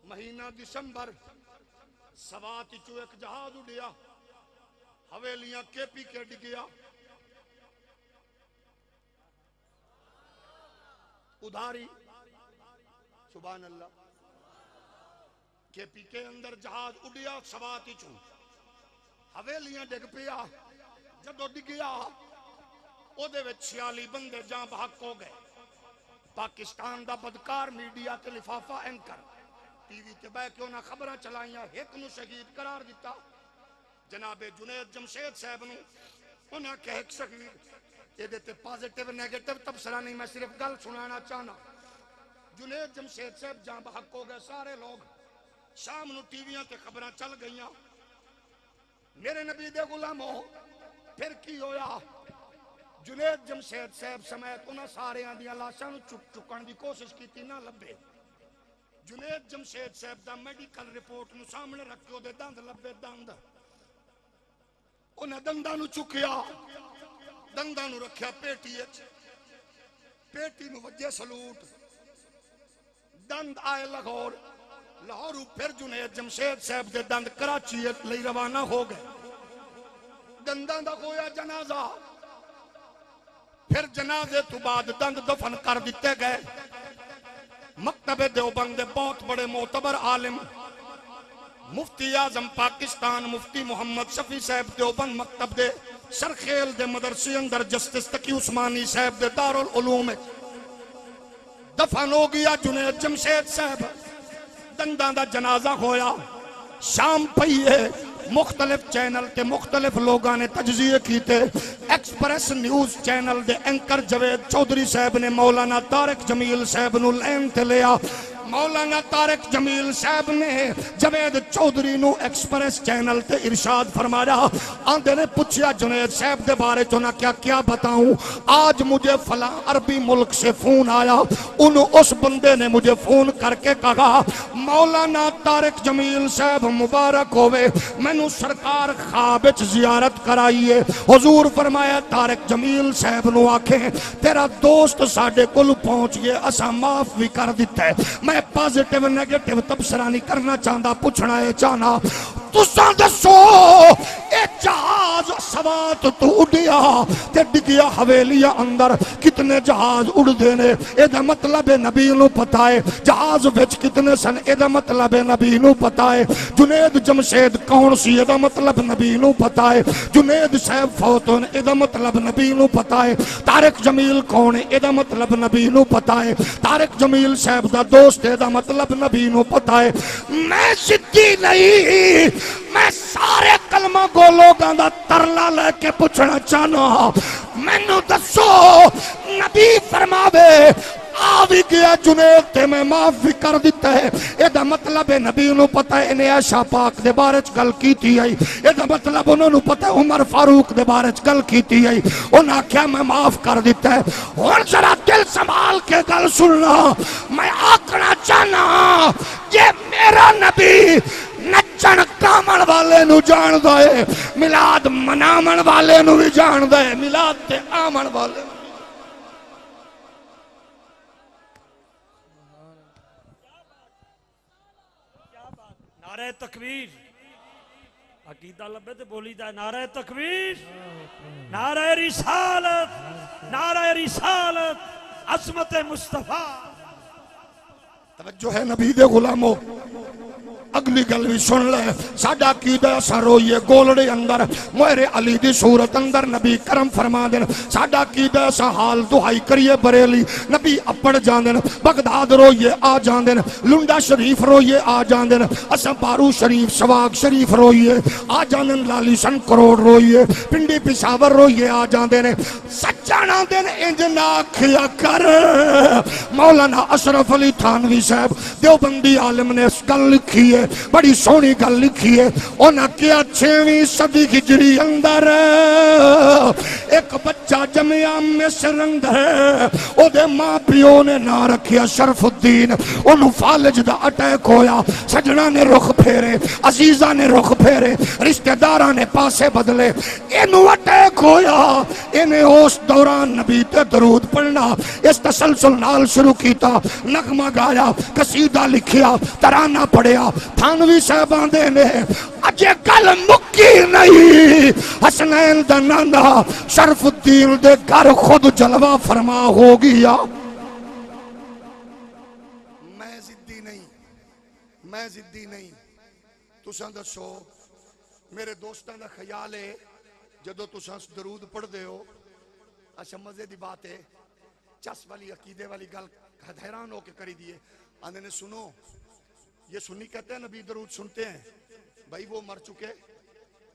مہینہ دسمبر سوات چو ایک جہاز اڑیا حویلیاں کے پی کے ڈگیا ادھاری سبحان اللہ کے پی کے اندر جہاز اڑیا سوات چو حویلیاں ڈگ پیا جدو ڈگیا او دے وچ 46 بندے جاں بحق ہو گئے. پاکستان دا بدکار میڈیا تے لفافہ اینکر ٹی وی تے بہ کے انہاں خبراں چلائیاں، ایک نو شہید قرار دیتا جناب جنید جمشید صاحب نو. انہاں کہ ایک شہید یہ تے پازیٹیو نیگیٹو تبصرہ نہیں، میں صرف گل سنانا چاہنا. جنید جمشید صاحب جاں بحق ہو گئے سارے لوگ. شام نو ٹی ویاں تے خبراں چل گئیاں. میرے نبی دے غلاموں پھر کی ہویا؟ جنید جمشید صاحب سمیت انہاں سارے آندیاں لاشاں نو چکن دی کوشش کیتی نہ لبے. جنید جمشید صاحب دا میڈیکل رپورٹ نو سامنے رکھ کے دے دند لبے. دند انہاں دنداں نو چکیا، دنداں نو رکھیا پیٹی وچ، پیٹی نو وجے سلوٹ، دند آئے لاہور. لاہوروں پھر جنید جمشید صاحب دے دند کراچی لئی روانہ ہو گئے. دنداں دا ہویا جنازہ. پھر جنازے تو بعد دند دفن کر دیتے گئے. مکتب دیوبند دے بہت بڑے معتبر عالم مفتی اعظم پاکستان مفتی محمد شفیع صاحب دیوبند مکتب دے سرخیل دے مدرسے اندر جسٹس تقی عثمانی صاحب دے دارالعلوم دفن ہو گیا جنید جمشید صاحب. دنداں دا جنازہ ہویا. شام پئیے مختلف چینل تے مختلف لوگاں نے تجزیے کیتے. ایکسپریس نیوز چینل دے اینکر جوید چودھری صاحب نے مولانا طارق جمیل صاحب نو لین تے لیا. مولانا طارق جمیل صاحب نے جوید چودھری نو ایکسپریس چینل تے ارشاد فرمایا. آندے نے پوچھیا جنید صاحب دے بارے چونا کیا بتاؤں؟ آج مجھے فلاں عربی ملک سے فون آیا. اس بندے نے مجھے فون کر کے کہا مولانا طارق جمیل صاحب مبارک ہوئے، میں نو سرکار خواب وچ زیارت کرائیے. حضور فرمایا طارق جمیل صاحب نو آکھیں تیرا دوست ساڈے کول پہنچ گئے، اساں معاف بھی کر دیتا ہے. میں پازیٹیو نیگیٹیو تبصرہ نہیں کرنا چاہتا، پوچھنا ہے چاہنا تساں دسو اے جہاز سوات تو اڈیا تے ڈگیا حویلیاں اندر کتنے جہاز اڑ دینے؟ اے دا مطلب نبی نو پتا ہے. جہاز وچ کتنے سن؟ اے دا مطلب نبی نو پتا ہے. جنید جمشید کون سی؟ اے دا مطلب نبی نو پتا ہے. جنید صاحب فوت ہونے اے دا مطلب نبی نو پتا ہے. طارق جمیل کون ہے؟ اے دا مطلب نبی نو پتا ہے. طارق جمیل صاحب دا دوست اے دا مطلب نبی نو پتا ہے. میں سدھی نہیں، میں سارے کلمہ گو لوگاں دا ترلا لے کے پوچھنا چاہنا مینوں دسو نبی فرماوے آ بھی گیا جنید تے میں معاف بھی کر دیتا ہے. اے دا مطلب نبی نو پتہ ہے انہیں عائشہ پاک دے بارے چ گل کیتی ہے. اے دا مطلب انہوں نو پتہ ہے عمر فاروق دے بارے چ گل کیتی ہے. انہاں کیا میں معاف کر دیتا ہے. ہن ذرا دل سنبھال کے گل سننا. میں آکھنا چاہنا یہ میرا نبی نچن کامن والے نو جاندا ہے، میلاد منامن والے نو بھی جاندا ہے، میلاد تے آمن والے. نعرہ تکبیر. عقیدہ لبے تے بولی دا نعرہ تکبیر، نعرہ رسالت، نعرہ رسالت، عظمت مصطفیٰ. توجہ ہے نبی دے غلاموں، اگلی گل بھی سن لے. ساڈا عقیدہ اساں روئیے گولڑے اندر مہر علی دی صورت اندر نبی کرم فرما دین. ساڈا عقیدہ اساں حال دعائی کریے بریلی نبی اپڑ جاندن، بغداد روئیے آ جاندن، لنڈا شریف روئیے آ جاندن، اساں بارو شریف سواگ شریف روئیے آ جاندن، لالی سن کروڑ روئیے، پنڈی پشاور روئیے آ جاندن. سچانا دن انج نہ کھیا کر. مولانا اشرف علی تھانوی صاحب دیوبندی عالم نے اس گل لکھی ہے، بڑی سونی گل لکھی ہے. انہاں کیا 6ویں صدی ہجری اندر ایک بچہ جمعہ مصر اندر او دے ماں پیو نے نہ رکھیا شرف الدین. انہوں فالج دا اٹیک ہویا. سجنہ نے رخ پھیرے، عزیزہ نے رخ پھیرے، رشتہ دارہ نے پاسے بدلے. انہوں اٹیک ہویا. انہیں اس دوران نبی تے درود پڑھنا اس تسلسل نال شروع کیتا، نغمہ گایا، قصیدہ لکھیا، ترانہ پڑھیا. تھانوی صاحبان دے نے اجے گل مکی نہیں. حسنین دا نانا شرف الدین دے گھر خود جلوہ فرما ہو گیا. میں زدی نہیں. تساں دسو میرے دوستاں دا خیال ہے جدو تساں درود پڑھ دے ہو اچھا مزے دی بات ہے چس والی عقیدے والی گل حیران ہو کے کری دیے آندے نے سنو یہ سنی کہتے ہیں نبی درود سنتے ہیں بھائی وہ مر چکے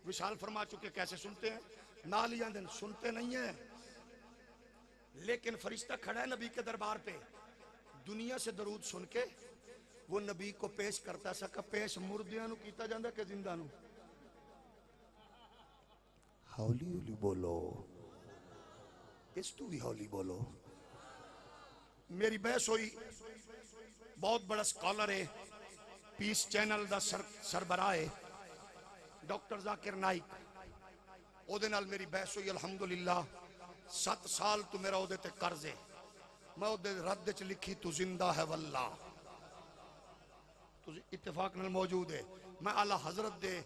وشال فرما چکے کیسے سنتے ہیں نال ہی آندے سنتے نہیں ہیں لیکن فرشتہ کھڑا ہے نبی کے دربار پہ دنیا سے درود سن کے وہ نبی کو پیش کرتا سکا پیش مردیاں نو کیتا جاندہ کہ زندہ نو ہولی ہولی بولو اس تو بھی ہولی بولو میری بحث ہوئی بہت بڑا سکالر ہے پیس چینل دا سربراہ ہے ڈاکٹر ذاکر نائک او دے نال میری بحث ہوئی الحمدللہ 7 سال تو میرا او دے تے قرض ہے میں او دے رد چ لکھی تو زندہ ہے واللہ تو اتفاق نال موجود ہے میں اعلی حضرت دے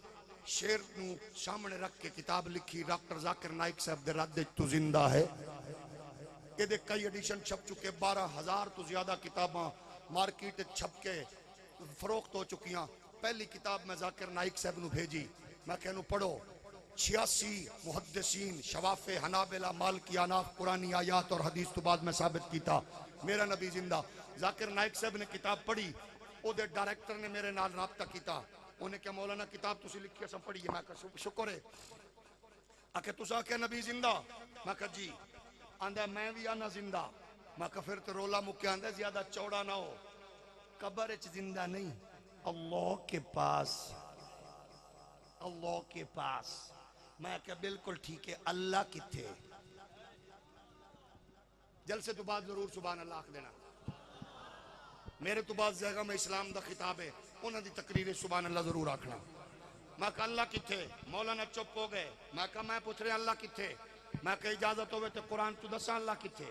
شیر نو سامنے رکھ کے کتاب لکھی ڈاکٹر ذاکر نائک صاحب دے رد تو زندہ ہے یہ دے کئی ایڈیشن چھپ چکے 12,000 تو زیادہ کتاباں مارکیٹ چھپ کے فروخت ہو چکیاں پہلی کتاب میں ذاکر نائک صاحب نو بھیجی میں کہنو پڑھو 86 محدثین شواف حنابلہ مالکی اناف قرآنی آیات اور حدیث تو بعد میں ثابت کیتا میرا نبی زندہ ذاکر نائک صاحب نے کتاب پڑھی او دے ڈائریکٹر نے میرے نال رابطہ کیتا انہیں کہا مولانا کتاب تسی لکھی سب پڑھی ہے میں کہا شکر ہے آکے تسا کہ نبی زندہ میں کہا جی آندھا میں بھی آنا زندہ میں کہا پھر تو رولا مکہ آندھا زیادہ چوڑا نہ ہو قبر اچ زندہ نہیں اللہ کے پاس میں کہا بالکل ٹھیک ہے اللہ کتھے جلسے تو بعد ضرور سبحان اللہ آکھ دینا میرے تو بعد زیگہ میں اسلام دا خطاب ہے انہوں دی تقریر سبحان اللہ ضرور آکھنا میں کہا اللہ کتھے مولانا چپ ہو گئے میں کہا میں پوچھ رہے اللہ کتھے میں کہا اجازت ہوئے تو قرآن تو دسا اللہ کتھے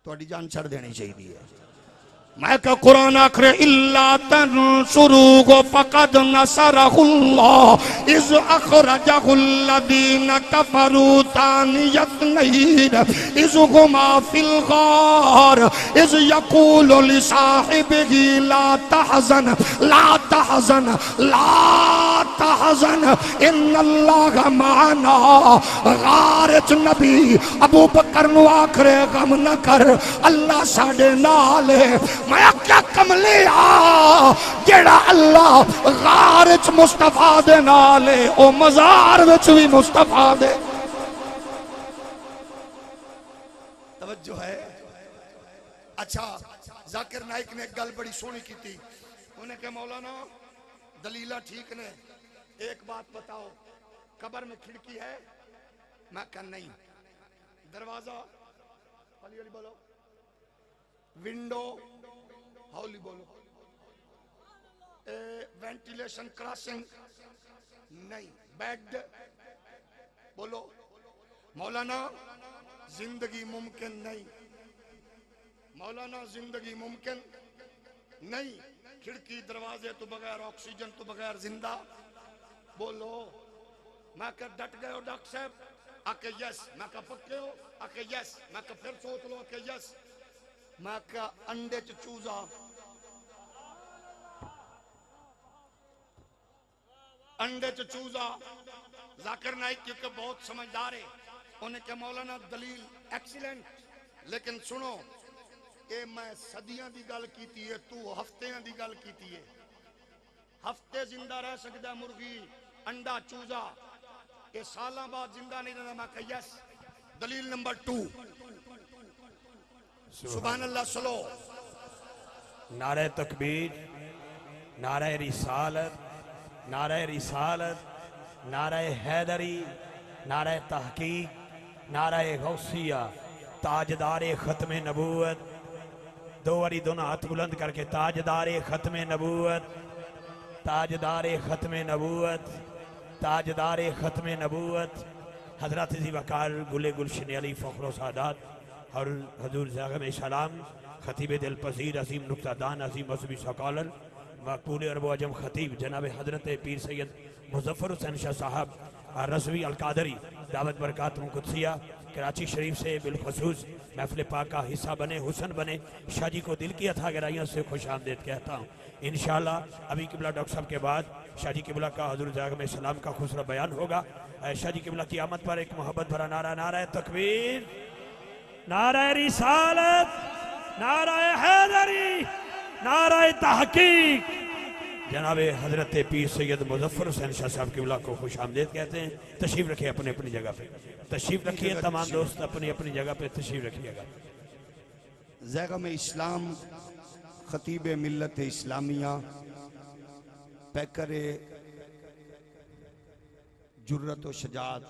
تو اڈی جان چھڑ دینی چاہیے میں کہا قرآن آکھرے اللہ تنصروہ فقد نصرہ اللہ اذ اخرجہ الذین کفروا ثانی اثنین اذ ہما فی الغار اذ یقول لصاحبہ لا تحزن لا تحزن لا تحزن ان اللہ معنا غارت نبی ابو بکر نو آکھرے غم نہ کر اللہ ساڑے نالے میں کیا کملے جیڑا اللہ غارچ مصطفیٰ دے نالے او مزار وچ بھی مصطفیٰ دے توجہ ہے اچھا ذاکر نائک نے ایک گل بڑی سونی کی تھی انہیں کہ مولانا دلیلہ ٹھیک نے ایک بات بتاؤ قبر میں کھڑکی ہے میں کہا نہیں دروازہ علی علی بولو ونڈو ہولی بولو وینٹیلیشن کراسنگ نہیں بیڈ بولو مولانا زندگی ممکن نہیں مولانا زندگی ممکن نہیں کھڑکی دروازے تو بغیر آکسیجن تو بغیر زندہ بولو میں کہ ڈٹ گئے ہو ڈاکٹر صاحب آکے یس میں کہ پکے ہو آکے یس میں کہ پھر سوچ لو آکے یس میں کہا انڈے چوزا انڈے چوزا ذاکر نائک کیونکہ بہت سمجھدار ہے انہیں کہ مولانا دلیل ایکسیلنٹ لیکن سنو اے میں صدیاں دی گل کیتی ہے تو ہفتیاں دی گل کیتی ہے ہفتے زندہ رہ سکتا مرغی انڈا چوزا اے سالاں بعد زندہ نہیں رہنا میں کہا یس دلیل نمبر 2 سبحان اللہ سلو نعرہ تکبیر نعرہ رسالت نعرہ حیدری نعرہ تحقیق نعرہ غوثیہ تاجدار ختم نبوت دو واری دونوں ہاتھ بلند کر کے تاجدار ختم نبوت تاجدار ختم نبوت تاجدار ختم نبوت حضرت ذی وقار گل گلشن علی فخر و سعادات اور حضور زاغم سلام خطیب دل پذیر عظیم نکتہ دان عظیم مذہبی سکالر مقبول عرب و عجم خطیب جناب حضرت پیر سید مظفر حسین شاہ صاحب رضوی القادری دعوت برکات قدسیہ کراچی شریف سے بالخصوص محفل پاک کا حصہ بنے، حسن بنے، شاہ جی کو دل کی عطا گرائیوں سے خوش آمدید کہتا ہوں۔ انشاءاللہ ابھی قبلہ ڈاکٹر صاحب کے بعد شاہ جی قبلہ کا حضور جاگ میں سلام کا خسرہ بیان ہوگا۔ شاہ جی قبلہ کی آمد پر ایک محبت بھرا نعرہ، نعرہ تکبیر، نعرہ رسالت، نعرہ حیدری، نعرہ تحقیق۔ جناب حضرت پیر سید مظفر حسین شاہ صاحب قبلہ کو خوش آمدید کہتے ہیں۔ تشریف رکھیں اپنی اپنی جگہ پہ، تشریف رکھیے تمام دوست اپنی اپنی جگہ پہ تشریف رکھیے گا۔ زیغم اسلام خطیب ملت اسلامیہ پیکر جرت و شجاعت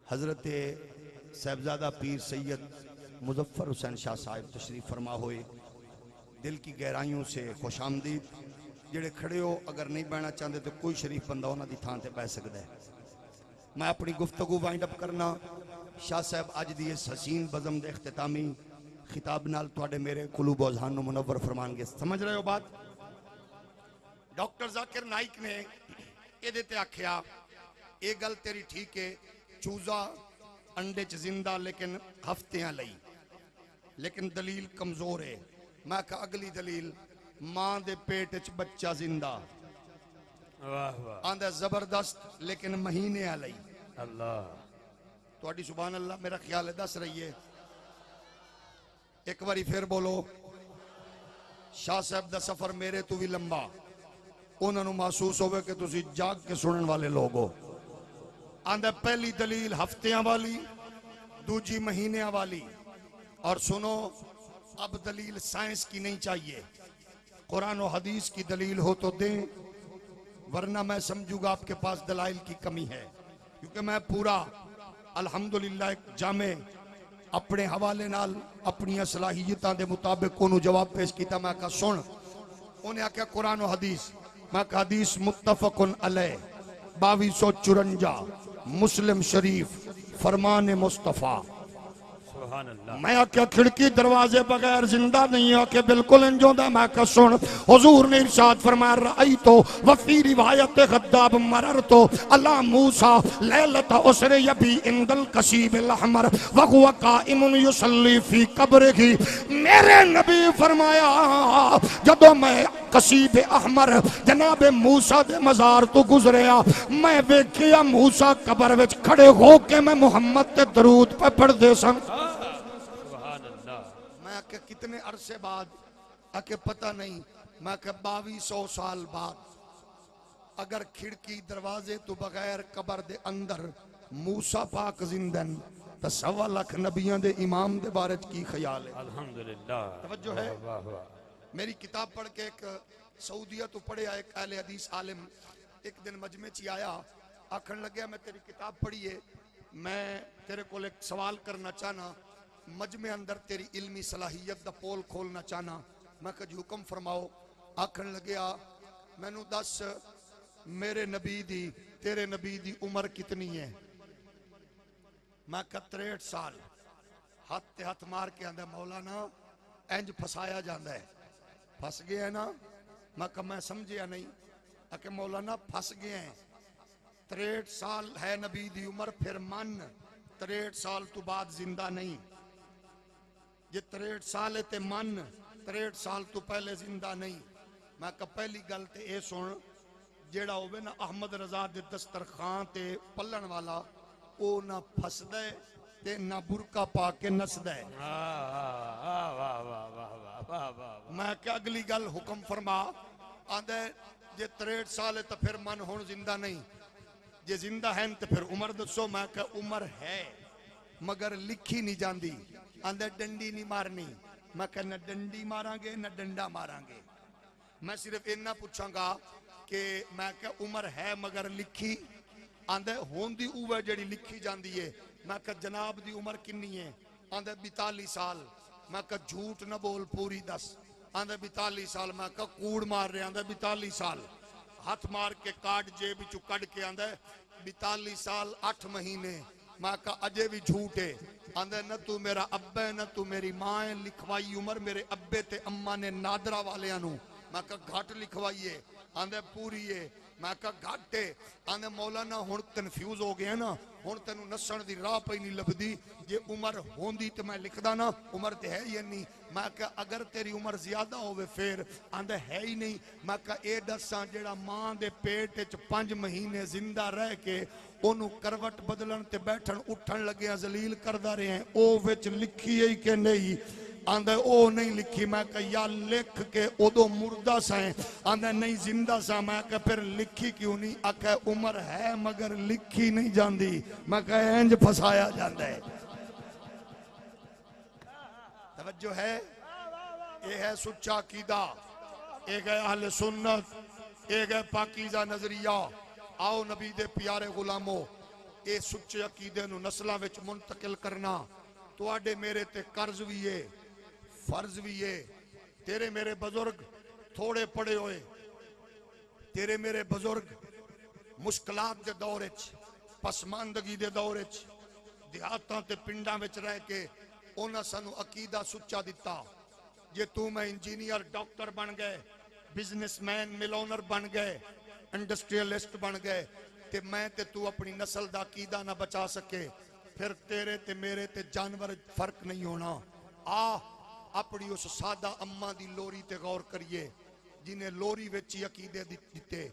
حضرت صاحبزادہ پیر سید مظفر حسین شاہ صاحب تشریف فرما ہوئے، دل کی گہرائیوں سے خوش آمدید۔ جڑے کھڑے ہو اگر نہیں بہنا چاہتے تو کوئی شریف بندہ ہونا دی تھان تے بہ سکتا ہے۔ میں اپنی گفتگو وائنڈ اپ کرنا شاہ صاحب اج دی اس حسین بزم دے اختتامی خطاب نال تواڈے میرے قلوب و اذہان نو منور فرمان گے۔ سمجھ رہے ہو بات؟ ڈاکٹر ذاکر نائک نے یہ تے آکھیا یہ گل تیری ٹھیک ہے، چوزا انڈے چ زندہ لیکن ہفتیاں لئی، لیکن دلیل کمزور ہے۔ میں کہا اگلی دلیل، ماں دے پیٹ چ بچہ زندہ، واہ واہ آندہ زبردست لیکن مہینے آ لئی۔ اللہ، تواڈی سبحان اللہ میرا خیال ہے دس رہی ہے۔ ایک باری پھر بولو، شاہ صاحب دا سفر میرے تو بھی لمبا، انہوں نے محسوس ہوئے کہ تسی جاگ کے سنن والے لوگ ہو۔ آندہ پہلی دلیل ہفتیاں والی، دوجی مہینیاں والی، اور سنو اب دلیل سائنس کی نہیں چاہیے، قرآن و حدیث کی دلیل ہو تو دیں، ورنہ میں سمجھوں گا آپ کے پاس دلائل کی کمی ہے، کیونکہ میں پورا الحمدللہ ایک جامع اپنے حوالے نال اپنی صلاحیتاں دے مطابق انہوں جواب پیش کیتا۔ میں کہا سن، انہیں آکھا قرآن و حدیث، میں کہا حدیث متفقن علیہ 2254 مسلم شریف فرمان مصطفیٰ۔ سبحان اللہ، میں آکھا کھڑکی دروازے بغیر زندہ نہیں آکھے بالکل انجوں دا۔ میں کہا سن، حضور نے ارشاد فرمایا رأیتو وفی روایت خداب مررتو اللہ موسیٰ لیلت اسر یبی اندل قصیب الاحمر وہو قائم یصلی فی قبرہی۔ میرے نبی فرمایا جدو میں قصیب احمر جناب موسیٰ دے مزار تو گزریا، میں ویکھیا موسیٰ قبر وچ کھڑے ہو کے میں محمد تے درود پہ پڑھ دے سن۔ میں کہ کتنے عرصے بعد کہ پتہ نہیں، میں کہ 2200 سال بعد اگر کھڑکی دروازے تو بغیر قبر دے اندر موسیٰ پاک زندن تو 1.25 لاکھ نبیان دے امام دے بارے کی خیال ہے؟ الحمدللہ، توجہ ہے؟ واہ واہ، میری کتاب پڑھ کے ایک سعودیہ تو پڑھے ایک اہل حدیث عالم ایک دن مجمع چی آیا، آکھن لگیا میں تیری کتاب پڑھیے، میں تیرے کو ایک سوال کرنا چاہنا، مجمع اندر تیری علمی صلاحیت دا پول کھولنا چاہنا۔ میں کہا جی حکم فرماؤ۔ آکھن لگیا میں نو دس میرے نبی دی تیرے نبی دی عمر کتنی ہے؟ میں کہا 63 سال۔ ہاتھ تے ہاتھ مار کے آندھا مولانا انج پھسایا جاندہ ہے، پھس گیا ہے نا؟ میں کہا میں سمجھیا نہیں، کہ مولانا پھس گیا ہے، 63 سال ہے نبی دی عمر، پھر من 63 سال تو بعد زندہ نہیں، یہ 63 سال ہے تے من 63 سال تو پہلے زندہ نہیں۔ میں کہا پہلی گل تے اے سن، جیڑا ہوئے نا احمد رضا دے دسترخوان تے پلن والا، او نہ پھس دے تے نہ برکا پا کے نس دے۔ میں کہا اگلی گل حکم فرما، آندھے جے 63 سال ہے تو پھر من ہون زندہ نہیں، جے زندہ ہیں تو پھر عمر دسو۔ میں کہا عمر ہے مگر لکھی نہیں جاندی، آندھے ڈنڈی نہیں مارنی۔ میں کہا نہ ڈنڈی ماران گے نہ ڈنڈا ماران گے، میں صرف اتنا پوچھاں گا کہ میں کہا عمر ہے مگر لکھی، آندھے ہوندی اوہ جڑی لکھی جاندی ہے۔ میں کہا جناب دی عمر کنی ہے؟ آندھے 42 سال۔ میں کہا جھوٹ نہ بول پوری دس۔ آندھے 42 سال۔ میں کہا کوڑ مار رہے، آندھے 42 سال۔ ہاتھ مار کے کارڈ جیب چو کڑ کے آندھے 42 سال 8 مہینے۔ میں کہا اجے بھی جھوٹ ہے، آندھے نہ تو میرا ابے نہ تو میری ماں، لکھوائی عمر میرے ابے تے اماں نے نادرہ والے انہوں میں کہا گھٹ لکھوائیے، آندے پوری ہے، میں کہا گھٹ ہے، آندے مولانا ہن کنفیوز ہو گیا نا، ہن تینوں نسن دی راہ پہ نہیں لبدی، جے عمر ہوندی تے میں لکھ دا نا، عمر تے ہے ہی نہیں، میں کہا اگر تیری عمر زیادہ ہوئے پھر، آندے ہے ہی نہیں، میں کہا اے دساں جیڑا ماں دے پیٹ وچ 5 مہینے زندہ رہ کے انہوں کروٹ بدلن تے بیٹھن اٹھن لگے ہیں ذلیل کردہ رہے ہیں، او وچ لکھی ہے کہ نہیں؟ آندھے او نہیں لکھی، میں کہا یا لکھ کے او دو مردہ سائیں، آندھے نہیں زندہ سا، میں کہا پھر لکھی کیوں نہیں؟ آکھا عمر ہے مگر لکھی نہیں جاندی، میں کہا انج پھسایا جاندہ ہے۔ توجہ ہے، یہ ہے سچا عقیدہ، ایک ہے اہل سنت، ایک ہے پاکیزہ نظریہ۔ آؤ نبی دے پیارے غلاموں، اے سچے عقیدے نو نسلہ وچ منتقل کرنا تو آڈے میرے تے قرض بھی ہے، فرض بھی ہے۔ تیرے میرے بزرگ تھوڑے پڑے ہوئے، تیرے میرے بزرگ مشکلات دے دورچ، پسماندگی دے دورچ، دیہاتاں تے پنڈاں وچ رہ کے اونا سانو عقیدہ سچا دیتا۔ جے تو میں انجینئر ڈاکٹر بن گئے، بزنس مین ملونر بن گئے، انڈسٹریلسٹ بن گئے، تے میں تے تو اپنی نسل دا عقیدہ نہ بچا سکے، پھر تیرے تے میرے تے جانور فرق نہیں ہونا۔ اپنی اس سادہ اماں دی لوری تے غور کریے جنہیں لوری ویچی عقیدے دیتے،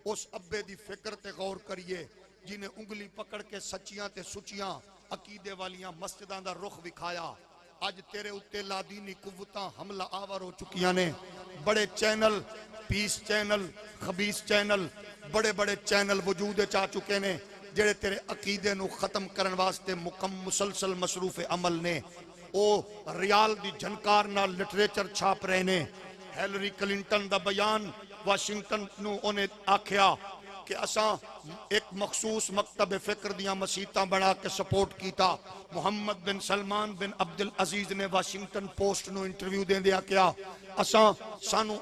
اس ابے دی فکر تے غور کریے جنہیں انگلی پکڑ کے سچیاں تے سچیاں عقیدے والیاں مسجداں دا رخ دکھایا۔ آج تیرے اتے لادینی قوتاں حملہ آور ہو چکیاں نے، بڑے چینل، پیس چینل، خبیث چینل، بڑے بڑے چینل وجود چاہ چکے نے جڑے تیرے عقیدے نو ختم کرن واسطے مسلسل مصروف عمل نے۔ او ریال دی جھنکار نال لٹریچر چھاپ رہے نے۔ ہیلری کلنٹن دا بیان واشنگٹن نو انہیں آکھیا کہ اساں ایک مخصوص مکتب فکر دیاں مسیتاں بنا کے سپورٹ کیتا۔ محمد بن سلمان بن عبدالعزیز نے واشنگٹن پوسٹ نو انٹرویو دیں دیا کیا اساں سانو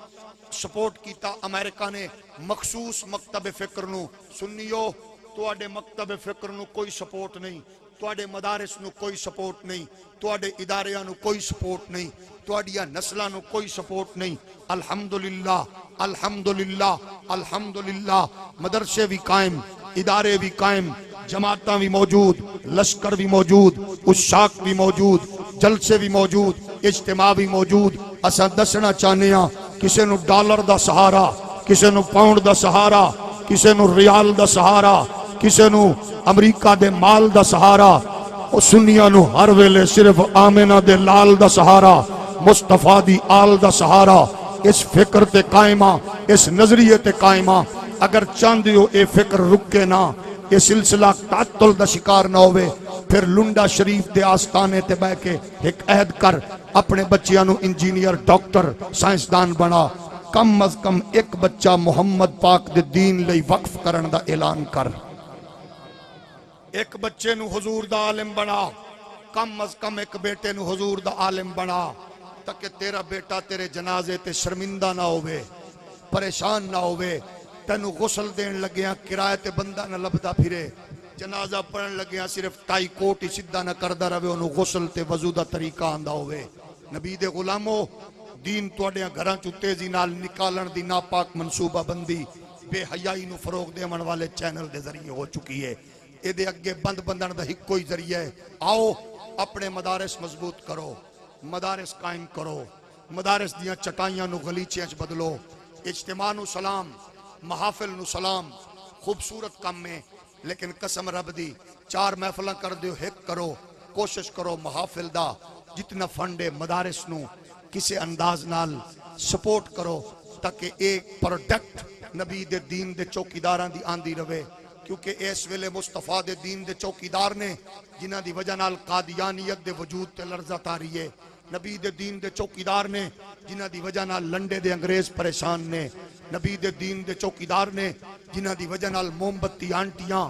سپورٹ کیتا امریکہ نے مخصوص مکتب فکر نو۔ سنیو تواڈے مکتب فکر نو کوئی سپورٹ نہیں، تواڈے مدارس نو کوئی سپورٹ نہیں، تواڈے اداریاں نو کوئی سپورٹ نہیں، تواڈیاں نسلاں نو کوئی سپورٹ نہیں۔ الحمدللہ الحمدللہ الحمدللہ، مدرسے بھی قائم، ادارے بھی قائم، جماعتاں بھی موجود، لشکر بھی موجود، اشاق بھی موجود، جلسے بھی موجود، اجتماع بھی موجود۔ اساں دسنا چاہنے ہاں کسے نو ڈالر دا سہارا، کسے نو پاؤنڈ دا سہارا، کسے نو ریال دا سہارا، کسے نو امریکہ دے مال دا سہارا، او سنیاں نو ہر ویلے صرف آمنہ دے لال دا سہارا، مصطفیٰ دی آل دا سہارا۔ اس فکر تے قائمہ، اس نظریے تے قائمہ، اگر چاندی ہو اے فکر رکے نہ، یہ سلسلہ تعطل دا شکار نہ ہوئے، پھر لنڈا شریف دے آستانے تے بہ کے ایک عہد کر اپنے بچیاں نو انجینئر ڈاکٹر سائنسدان بنا، کم از کم ایک بچہ محمد پاک دے دین لئی وقف کرن دا اعلان کر۔ ایک بچے نو حضور دا عالم بنا، کم از کم ایک بیٹے نو حضور دا عالم بنا، تاکہ تیرا بیٹا تیرے جنازے تے شرمندہ نہ ہوئے، پریشان نہ ہوئے۔ تینو غسل دین لگیاں کرائے تے بندہ نہ لبدا پھرے، جنازہ پڑھن لگیاں صرف ٹائی کوٹ ہی سدھا نہ کردہ رہے، انہوں غسل تے وضو دا طریقہ آندہ ہوئے۔ نبی دے غلاموں، دین توڑیاں گھراں چو تیزی نال نکالن دی ناپاک منصوبہ بندی بے حیائی نو فروغ دے من والے چینل دے ذریعے ہو چکی ہے۔ اے دے اگے بند بندن دا ہک کوئی ذریعہ ہے۔ آؤ اپنے مدارس مضبوط کرو، مدارس قائم کرو، مدارس دیاں چٹائیاں نو غلیچیاں چ بدلو، اجتماع نو سلام، محافل نو سلام، خوبصورت کام میں، لیکن قسم رب دی 4 محفلہ کر دیو، ہک کرو، کوشش کرو محافل دا جتنا فنڈے مدارس نو کسے انداز نال سپورٹ کرو تاکہ ایک پروڈکٹ نبی دے دین دے چوکیداراں دی آندی رہے، کیونکہ اس ویلے مصطفیٰ دے دین دے چوکیدار نے جنہ دی وجہ نال قادیانیت دے وجود تے لرزہ تاری ہے، نبی دے دین دے چوکیدار نے جنہ دی وجہ نال لنڈے دے انگریز پریشان نے، نبی دے دین دے چوکیدار نے جنہ دی وجہ نال موم بتی آنٹیاں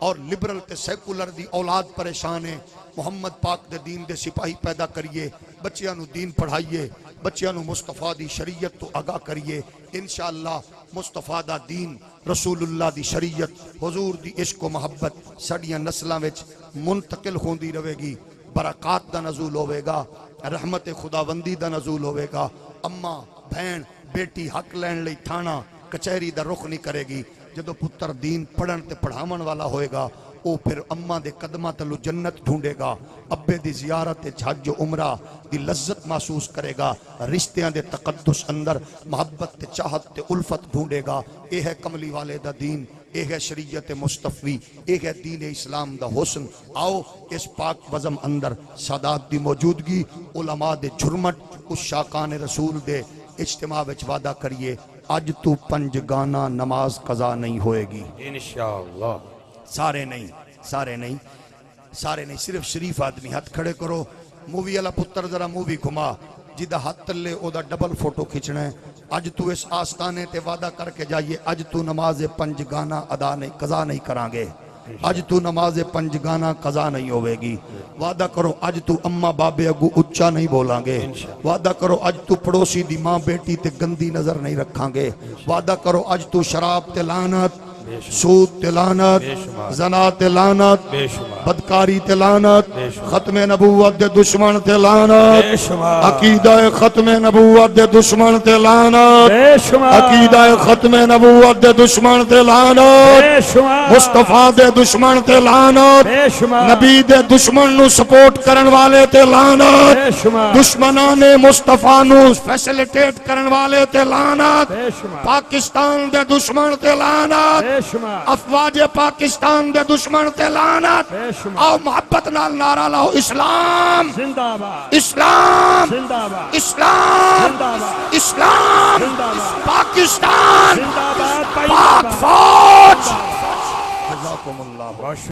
اور لبرل تے سیکولر دی اولاد پریشان ہے۔ محمد پاک دے دین دے سپاہی پیدا کریے، بچیاں نو دین پڑھائیے، بچیاں نو مصطفیٰ دی شریعت تو آگاہ کریے۔ انشاءاللہ مصطفیٰ دا دین، رسول اللہ دی شریعت، حضور دی عشق و محبت ساڈیاں نسلاں وچ منتقل ہوندی رہے گی، برکات دا نزول ہوئے گا۔ رحمت خداوندی دا نزول ہوئے گا. اماں بہن بیٹی حق لین لئی تھانا کچہری دا رخ نہیں کرے گی. جدو پتر دین پڑھن تے پڑھاون والا ہوئے گا او پھر اماں دے قدمہ تلو جنت ڈھونڈے گا. ابے دی زیارت حج و عمرہ دی لذت محسوس کرے گا. رشتیاں دے تقدس اندر محبت تے چاہت تے الفت ڈھونڈے گا. اے ہے کملی والے دا دین، اے ہے شریعت مصطفی، اے ہے دین اسلام دا حسن. آؤ اس پاک وزم اندر سادات دی موجودگی، علماء دے جھرمٹ، اس شاقان رسول دے اجتماع وچ وعدہ کریے اج تو 5 گانا نماز قضا نہیں ہوئے گی انشاءاللہ. سارے نہیں سارے نہیں سارے نہیں صرف شریف آدمی ہاتھ کھڑے کرو. مووی والا پتر ذرا مووی گھما جدہ ہاتھ تلے او دا ڈبل فوٹو کھچنا ہے. اج تو اس آستانے تے وعدہ کر کے جائیے اج تو نماز 5 گانا ادا نہیں قضا نہیں کران گے. اج تو نماز 5 گانا قضا نہیں ہوئے گی. وعدہ کرو اج تو اماں بابے اگو اچا نہیں بولان گے. وعدہ کرو اج تو پڑوسی دی ماں بیٹی تے گندی نظر نہیں رکھان گے. وعدہ کرو اج تو شراب تے لعنت، سود تے لعنت، زنا تے لعنت، بدکاری تے لعنت، ختم نبوت دے دشمن تے لعنت، عقیدہ ختم نبوت دے دشمن تے لعنت، عقیدہ ختم نبوت دے دشمن تے لعنت، مصطفیٰ دے دشمن تے لعنت، نبی دے دشمن نو سپورٹ کرن والے تے لعنت، دشمنان مصطفیٰ نو فیسیلیٹیٹ کرن والے تے لعنت، پاکستان دے دشمن تے لعنت، افواج پاکستان دے دشمن تے لعنت. آؤ محبت نال نعرہ لاؤ اسلام زندہ باد، اسلام زندہ باد، اسلام زندہ باد، اسلام زندہ باد، پاکستان زندہ باد، پاک فوج. جزاکم اللہ.